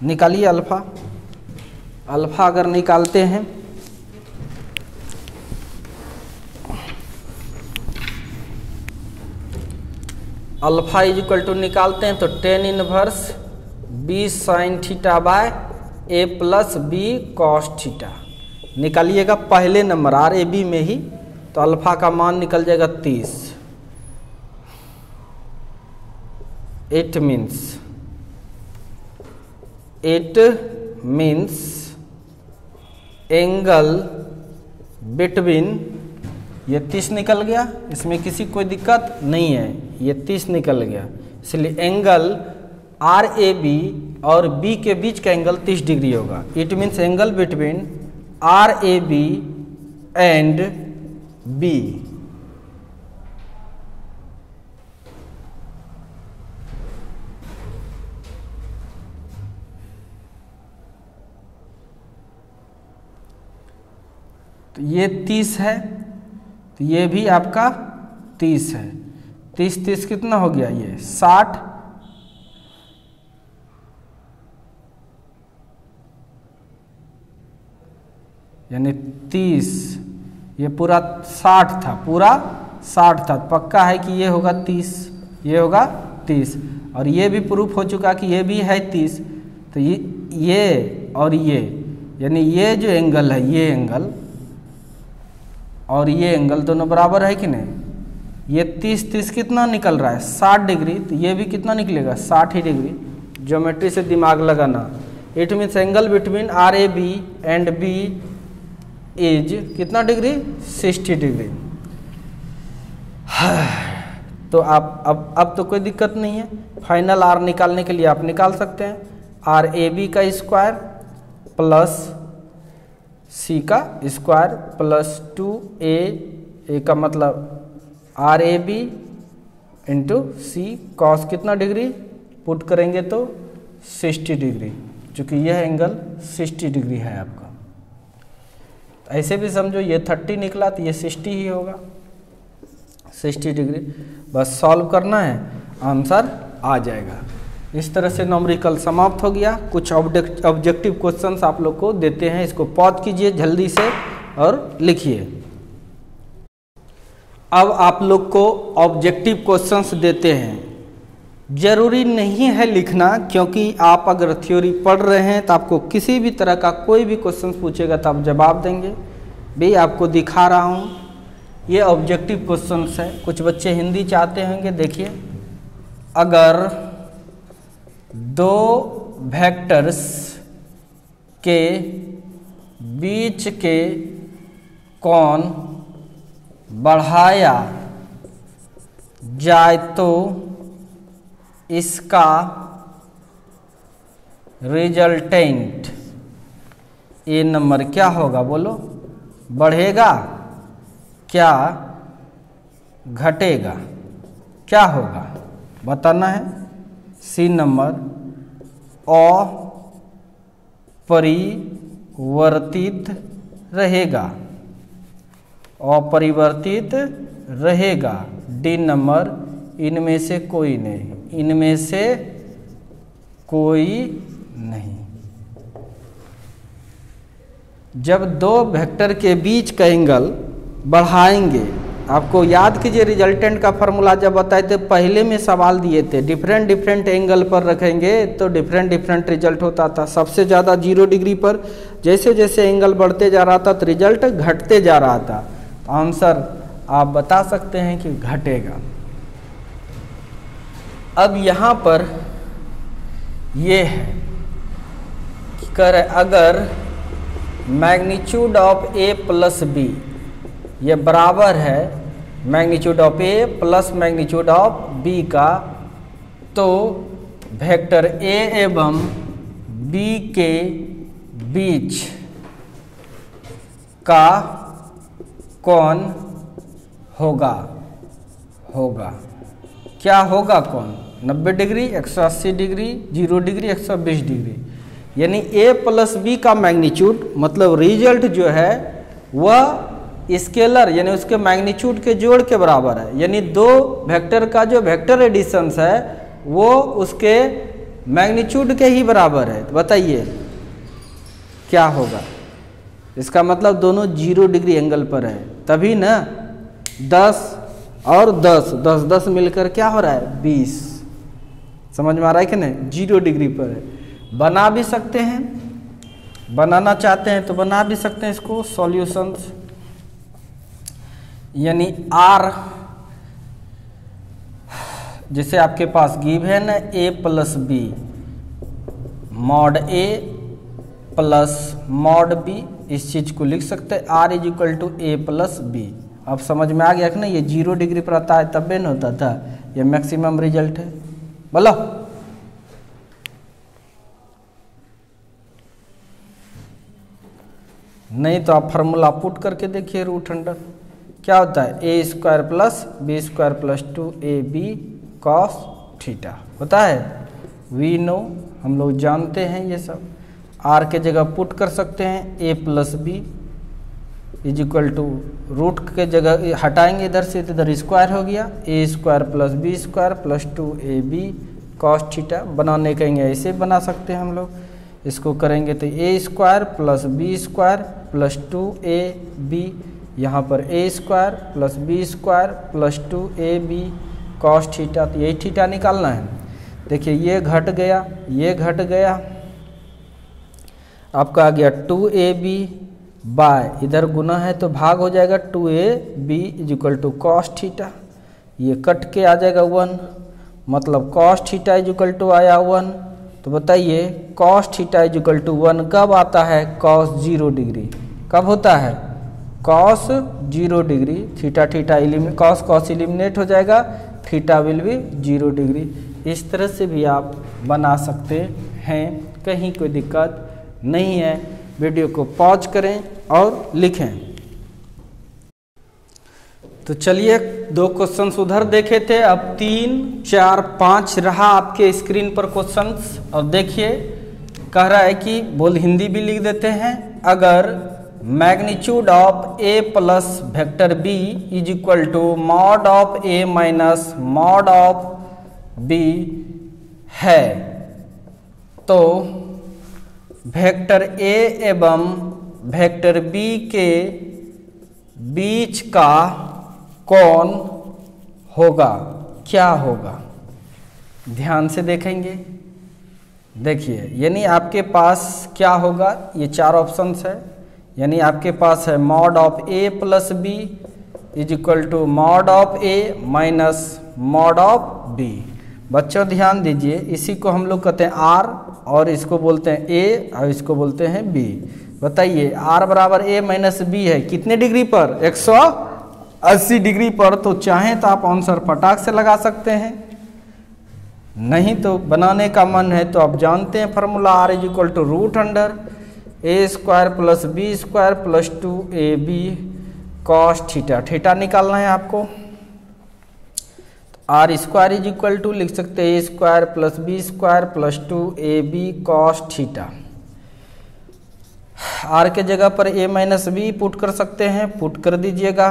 निकालिए अल्फ़ा, अल्फ़ा अगर निकालते हैं अल्फ़ा इज इक्वल टू निकालते हैं तो tan inverse b sine theta by a plus B cos theta. निकालिएगा पहले नंबर आर ए बी में ही, तो अल्फ़ा का मान निकल जाएगा 30। इट मीन्स एंगल बिटवीन, ये 30 निकल गया, इसमें किसी कोई दिक्कत नहीं है, ये 30 निकल गया, इसलिए एंगल आर ए बी और बी के बीच का एंगल 30 डिग्री होगा। It means angle between r A b and b तो ये 30 है, तो ये भी आपका 30 है। 30 कितना हो गया, ये 60, यानी 30, ये पूरा 60 था, पूरा 60 था। पक्का है कि ये होगा 30, ये होगा 30, और ये भी प्रूफ हो चुका कि ये भी है 30। तो ये और ये, यानी ये जो एंगल है, ये एंगल और ये एंगल दोनों बराबर है कि नहीं। ये 30 कितना निकल रहा है, 60 डिग्री, तो ये भी कितना निकलेगा, 60 ही डिग्री। ज्योमेट्री से दिमाग लगाना। It means angle between r A b and b is कितना डिग्री, 60 डिग्री। तो आप अब तो कोई दिक्कत नहीं है। फाइनल आर निकालने के लिए आप निकाल सकते हैं, आर ए बी का स्क्वायर प्लस सी का स्क्वायर प्लस 2a का मतलब आर ए बी इंटू सी कॉस कितना डिग्री पुट करेंगे तो 60 डिग्री, चूँकि यह एंगल 60 डिग्री है आपका। ऐसे भी समझो ये 30 निकला तो ये 60 ही होगा, 60 डिग्री। बस सॉल्व करना है, आंसर आ जाएगा। इस तरह से न्यूमेरिकल समाप्त हो गया। कुछ ऑब्जेक्टिव क्वेश्चंस आप लोग को देते हैं, इसको पॉज कीजिए जल्दी से और लिखिए। अब आप लोग को ऑब्जेक्टिव क्वेश्चंस देते हैं, जरूरी नहीं है लिखना, क्योंकि आप अगर थ्योरी पढ़ रहे हैं तो आपको किसी भी तरह का कोई भी क्वेश्चन पूछेगा तो आप जवाब देंगे। भी आपको दिखा रहा हूँ, ये ऑब्जेक्टिव क्वेश्चंस है। कुछ बच्चे हिंदी चाहते होंगे, देखिए। अगर दो वेक्टर्स के बीच के कोण बढ़ाया जाए तो इसका रिजल्टेंट ए नंबर क्या होगा, बोलो। बढ़ेगा क्या घटेगा, क्या होगा बताना है। सी नंबर अपरिवर्तित रहेगा, अपरिवर्तित रहेगा। डी नंबर इनमें से कोई नहीं, इनमें से कोई नहीं। जब दो वेक्टर के बीच का एंगल बढ़ाएंगे, आपको याद कीजिए रिजल्टेंट का फॉर्मूला जब बताए थे, पहले में सवाल दिए थे, डिफरेंट डिफरेंट एंगल पर रखेंगे तो डिफरेंट डिफरेंट रिजल्ट होता था। सबसे ज़्यादा 0 डिग्री पर, जैसे जैसे एंगल बढ़ते जा रहा था तो रिजल्ट घटते जा रहा था। तो आंसर आप बता सकते हैं कि घटेगा। अब यहाँ पर ये है कर, अगर magnitude of a plus B ये बराबर है magnitude of a plus magnitude of b का, तो वेक्टर ए एवं बी के बीच का कोण होगा क्या होगा कोण, 90 डिग्री, 180 डिग्री, 0 डिग्री, 120 डिग्री। यानी ए प्लस बी का मैग्नीट्यूड मतलब रिजल्ट जो है वह स्केलर यानी उसके मैग्नीट्यूड के जोड़ के बराबर है। यानी दो वेक्टर का जो वेक्टर एडिशंस है वो उसके मैग्नीट्यूड के ही बराबर है। तो बताइए क्या होगा। इसका मतलब दोनों 0 डिग्री एंगल पर है, तभी ना 10 और 10 10 10 मिलकर क्या हो रहा है 20। समझ में आ रहा है कि नहीं, 0 डिग्री पर है। बना भी सकते हैं, बनाना चाहते हैं तो बना भी सकते हैं इसको सॉल्यूशंस। यानी आर जैसे आपके पास गिव है ना a plus b mod a plus mod b, इस चीज को लिख सकते हैं r is equal to a plus b. अब समझ में आ गया कि ना, ये 0 डिग्री पर आता है तब भी नहीं होता था, ये मैक्सिमम रिजल्ट है। बोलो। नहीं तो आप फार्मूला पुट करके देखिए रूट अंडर क्या होता है, ए square plus B square plus 2ab cos theta होता है। वी नो, हम लोग जानते हैं ये सब। आर के जगह पुट कर सकते हैं A plus B is equal to root के जगह हटाएंगे इधर से तो इधर स्क्वायर हो गया, A square plus B square plus 2ab cos theta. बनाने कहेंगे ऐसे बना सकते हैं हम लोग। इसको करेंगे तो A square plus B square plus 2ab, यहाँ पर A square plus B square plus 2ab cos theta. तो यही थीटा निकालना है। देखिए ये घट गया, ये घट गया, आपका आ गया 2ab बाय इधर गुना है तो भाग हो जाएगा 2ab is equal to cos theta. ये कट के आ जाएगा 1, मतलब cos theta is equal to आया 1। तो बताइए cos theta is equal to 1 कब आता है, कॉस 0 डिग्री। कब होता है, cos 0 degree. Theta theta cos cos eliminate हो जाएगा, थीटा विल बी 0 डिग्री। इस तरह से भी आप बना सकते हैं, कहीं कोई दिक्कत नहीं है। वीडियो को पॉज करें और लिखें। तो चलिए 2 क्वेश्चंस उधर देखे थे, अब 3, 4, 5 रहा आपके स्क्रीन पर क्वेश्चंस। और देखिए कह रहा है कि बोल हिंदी भी लिख देते हैं। अगर magnitude of a plus vector b is equal to mod of a minus mod of b है तो वेक्टर ए एवं वेक्टर बी के बीच का कौन होगा, क्या होगा। ध्यान से देखेंगे। देखिए यानी आपके पास क्या होगा, ये 4 ऑप्शंस है। यानी आपके पास है mod of a plus B is equal to mod of a minus mod of b. बच्चों ध्यान दीजिए, इसी को हम लोग कहते हैं आर और इसको बोलते हैं ए और इसको बोलते हैं बी। बताइए आर बराबर ए माइनस बी है कितने डिग्री पर, 180 डिग्री पर। तो चाहें तो आप आंसर फटाक से लगा सकते हैं, नहीं तो बनाने का मन है तो आप जानते हैं formula R is equal to root under A square plus B square plus 2ab cos theta. Theta निकालना है आपको। R square is equal to लिख सकते हैं A square plus B square plus 2ab cos theta. R के जगह पर ए माइनस बी पुट कर सकते हैं, पुट कर दीजिएगा।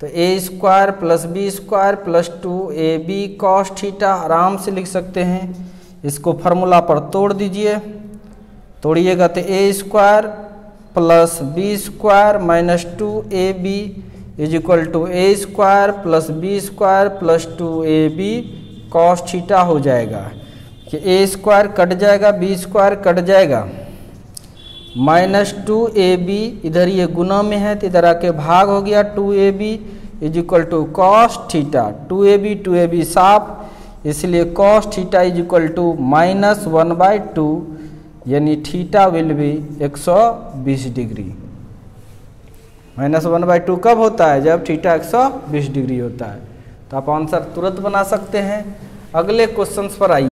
तो A square plus B square plus 2ab cos theta आराम से लिख सकते हैं। इसको फार्मूला पर तोड़ दीजिए, तोड़िएगा तो A square plus B square minus 2ab is equal to A square plus B square plus 2ab cos theta हो जाएगा। कि ए स्क्वायर कट जाएगा, बी स्क्वायर कट जाएगा, माइनस 2ab इधर ये गुना में है तो इधर आके भाग हो गया 2ab is equal to cos theta. 2ab साफ, इसलिए cos theta is equal to minus 1/2 यानी theta will be 120 degree. Minus 1/2 कब होता है, जब थीटा 120 डिग्री होता है। तो आप आंसर तुरंत बना सकते हैं। अगले क्वेश्चन पर आइए।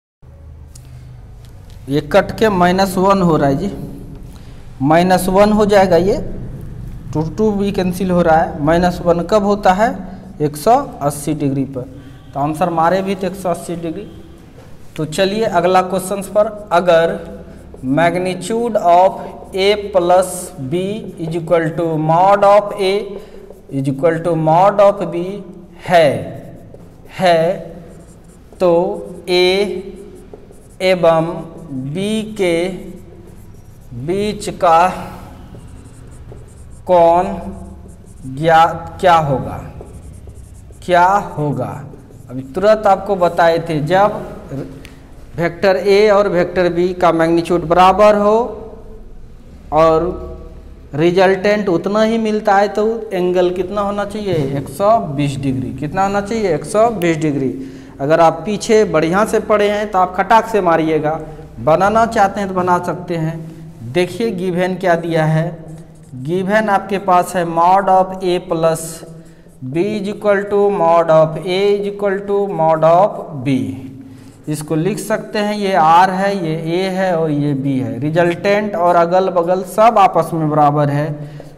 ये कट के -1 हो रहा है जी, -1 हो जाएगा। ये 2 भी कैंसिल हो रहा है। -1 कब होता है, 180 डिग्री पर। तो आंसर मारे भी तो 180 डिग्री। तो चलिए अगला क्वेश्चन पर। अगर magnitude of a plus B is equal to mod of a is equal to mod of b है तो ए एवं बी के बीच का कौन क्या होगा, क्या होगा। अभी तुरंत आपको बताए थे, जब वेक्टर ए और वेक्टर बी का मैग्नीट्यूड बराबर हो और रिजल्टेंट उतना ही मिलता है तो एंगल कितना होना चाहिए, 120 डिग्री। कितना होना चाहिए, 120 डिग्री। अगर आप पीछे बढ़िया से पढ़े हैं तो आप खटाक से मारिएगा, बनाना चाहते हैं तो बना सकते हैं। देखिए गिवन क्या दिया है। गिवन आपके पास है mod of a plus B is equal to mod of a is equal to mod of b. इसको लिख सकते हैं, ये R है, ये A है और ये B है। रिजल्टेंट और अगल बगल सब आपस में बराबर है,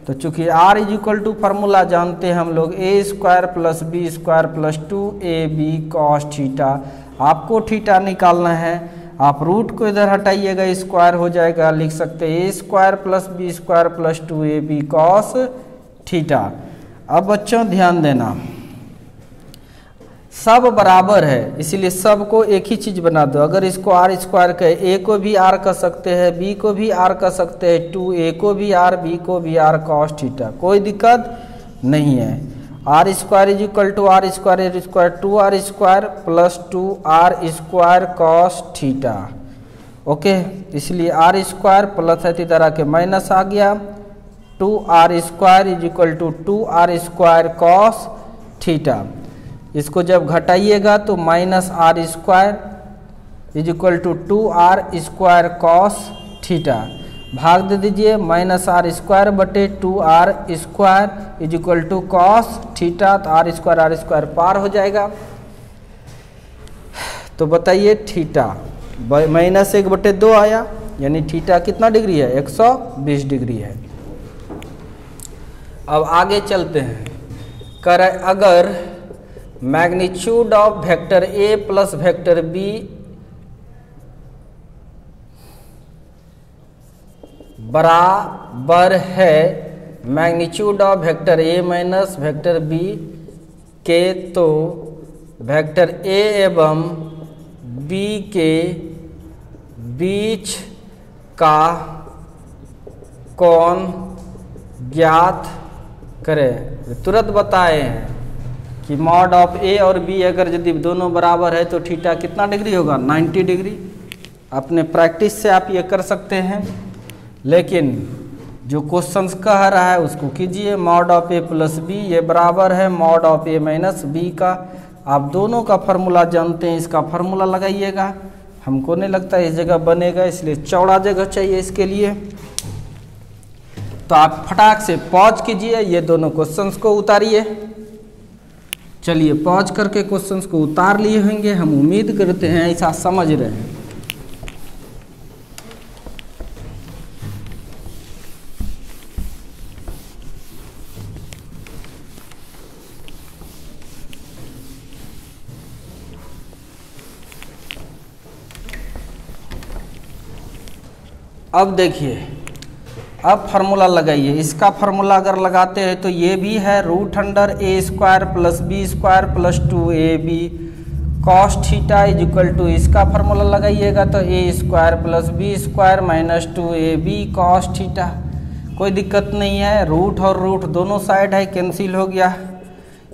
तो चूंकि R is equal to formula जानते हैं हम लोग, A square plus B square plus 2ab cos theta. आपको थीटा निकालना है, आप रूट को इधर हटाइएगा, स्क्वायर हो जाएगा, लिख सकते हैं A square plus B square plus 2ab cos theta. अब बच्चों ध्यान देना, सब बराबर है इसलिए सब को एक ही चीज बना दो। अगर इसको आर स्क्वायर कहे, ए को भी आर कर सकते हैं, बी को भी आर कर सकते हैं, 2a को भी आर, बी को भी आर cos थीटा, कोई दिक्कत नहीं है। R square is equal to r square square 2r square plus 2r square cos theta. Okay, इसलिए आर स्क्वायर प्लस है इधर आके माइनस आ गया, 2r square is equal to 2r square cos theta. इसको जब घटाइएगा तो minus r square is equal to 2r square cos theta, भाग दे दीजिए, माइनस आर स्क्वायर बटे 2r square is equal to cos theta, तो आर स्क्वायर पार हो जाएगा। तो बताइए थीटा माइनस 1/2 आया, यानी थीटा कितना डिग्री है, 120 डिग्री है। अब आगे चलते हैं, अगर magnitude of vector a plus vector b बराबर है magnitude of vector A minus vector b के, तो वेक्टर ए एवं बी के बीच का कोण ज्ञात करें। तुरंत बताए हैं कि मॉड ऑफ ए और बी अगर यदि दोनों बराबर है तो थीटा कितना डिग्री होगा, 90 डिग्री। अपने प्रैक्टिस से आप ये कर सकते हैं, लेकिन जो क्वेश्चंस कह रहा है उसको कीजिए। Mod of a plus B ये बराबर है mod of a minus B का। आप दोनों का फार्मूला जानते हैं, इसका फार्मूला लगाइएगा। हमको नहीं लगता इस जगह बनेगा, इसलिए चौड़ा जगह चाहिए इसके लिए। तो आप फटाक से पॉज कीजिए, ये दोनों क्वेश्चंस को उतारिए। चलिए पॉज करके क्वेश्चंस को उतार लिए होंगे, हम उम्मीद करते हैं ऐसा समझ रहे हैं। अब देखिए, अब फार्मूला लगाइए। इसका फार्मूला अगर लगाते हैं तो ये भी है √ए square plus B square plus 2ab cos theta is equal to, इसका फार्मूला लगाइएगा तो A square plus B square minus 2ab cos theta. कोई दिक्कत नहीं है, रूट और रूट दोनों साइड है, कैंसिल हो गया।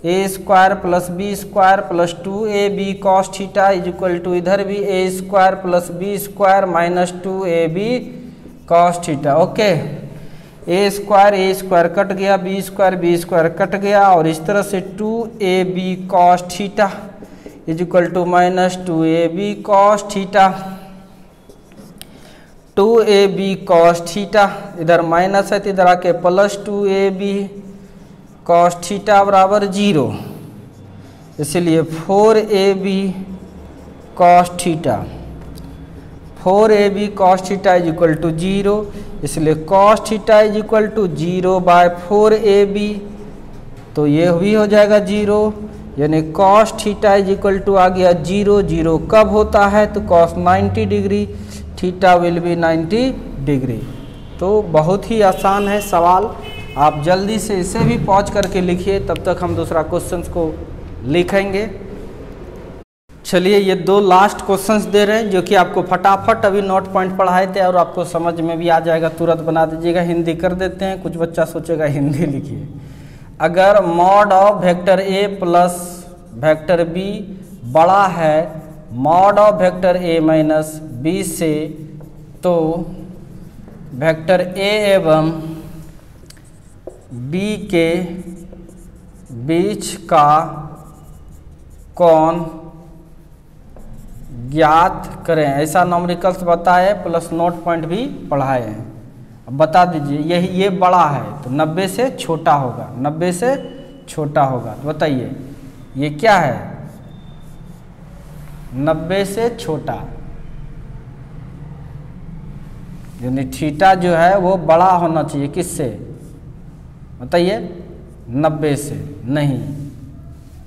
A square plus B square plus 2ab cos theta is equal to, इधर भी A square plus B square minus 2ab cos theta. Okay, A square cut गया, बी स्क्वायर कट गया, और इस तरह से 2ab cos theta is equal to minus 2ab cos theta. 2ab cos theta इधर माइनस है तो इधर आके प्लस 2ab cos थीटा बराबर 0, इसलिए 4ab cos theta, 4ab cos theta is equal to 0, इसलिए cos theta is equal to 0/4ab, तो ये भी हो जाएगा 0, यानी cos theta is equal to आ गया 0। 0 कब होता है तो cos 90 degree, theta will be 90 degree. तो बहुत ही आसान है सवाल, आप जल्दी से इसे भी पॉज करके लिखिए, तब तक हम दूसरा क्वेश्चन को लिखेंगे। चलिए, ये 2 लास्ट क्वेश्चंस दे रहे हैं जो कि आपको फटाफट अभी नोट पॉइंट पढ़ाए थे और आपको समझ में भी आ जाएगा, तुरंत बना दीजिएगा। हिंदी कर देते हैं, कुछ बच्चा सोचेगा हिंदी लिखिए। अगर mod of vector a plus vector b बड़ा है mod of vector A minus b से, तो वेक्टर ए एवं बी के बीच का कोण ज्ञात करें। ऐसा न्यूमेरिकल्स बताए प्लस नोट पॉइंट भी पढ़ाए हैं। अब बता दीजिए, यही ये बड़ा है तो 90 से छोटा होगा, 90 से छोटा होगा। तो बताइए ये क्या है, 90 से छोटा, यानी थीटा जो है वो बड़ा होना चाहिए किससे बताइए, 90 से। नहीं,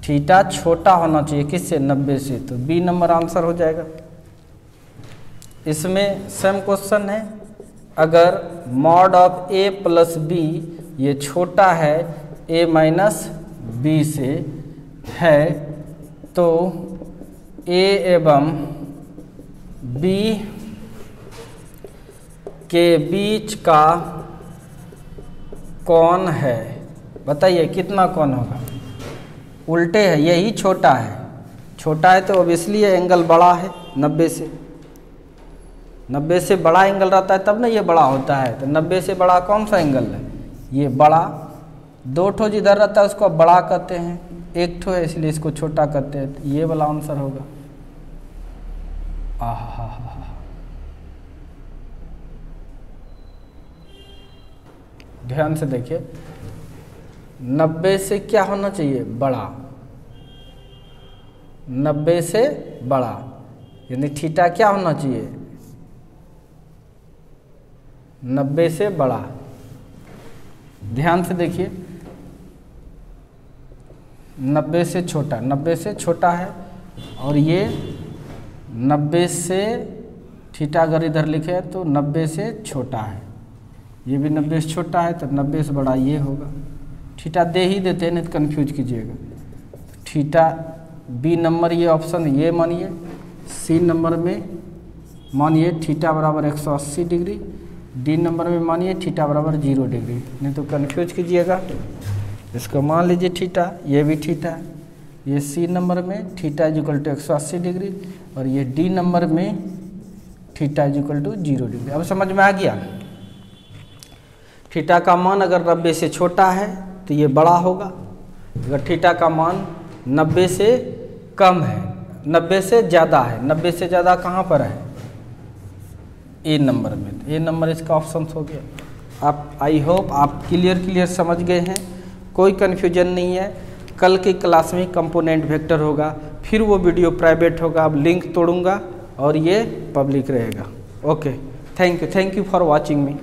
थीटा छोटा होना चाहिए किससे, 90 से। तो बी नंबर आंसर हो जाएगा। इसमें सेम क्वेश्चन है, अगर mod of a plus B ये छोटा है ए माइनस बी से है, तो ए एवं बी के बीच का कौन है, बताइए कितना कौन होगा। उल्टे है, यही छोटा है, छोटा है तो ऑब्वियसली एंगल बड़ा है 90 से। 90 से बड़ा एंगल रहता है तब ना ये बड़ा होता है। तो 90 से बड़ा कौन सा एंगल है, ये बड़ा। दो ठो जिधर रहता है उसको बड़ा कहते हैं, एक ठो है इसलिए इसको छोटा कहते हैं। तो ये वाला आंसर होगा। आहा, ध्यान से देखिए, 90 से क्या होना चाहिए, बड़ा। 90 से बड़ा यानी थीटा क्या होना चाहिए, 90 से बड़ा। ध्यान से देखिए, 90 से छोटा, 90 से छोटा है, और ये 90 से थीटा अगर इधर लिखे तो 90 से छोटा है, ये भी 90 से छोटा है, तो 90 से बड़ा ये होगा। थीटा दे ही देते हैं, नहीं तो कन्फ्यूज कीजिएगा। थीटा बी नंबर ये ऑप्शन ये मानिए, सी नंबर में मानिए थीटा बराबर 180 डिग्री, डी नंबर में मानिए थीटा बराबर 0 डिग्री, नहीं तो कन्फ्यूज कीजिएगा। इसको मान लीजिए थीटा, ये भी थीटा, ये सी नंबर में थीटा इक्वल टू 180 डिग्री, और ये डी नंबर में थीटा इक्वल टू 0 डिग्री। अब समझ में आ गया। थीटा का मान अगर 90 से छोटा है तो ये बड़ा होगा, अगर थीटा का मान 90 से कम है, 90 से ज़्यादा है, 90 से ज़्यादा कहाँ पर है, ए नंबर में। ए नंबर इसका ऑप्शन हो गया। आप आई होप आप क्लियर समझ गए हैं, कोई कन्फ्यूजन नहीं है। कल की क्लास में कंपोनेंट वेक्टर होगा, फिर वो वीडियो प्राइवेट होगा, अब लिंक तोड़ूंगा और ये पब्लिक रहेगा। Okay, thank you for watching me.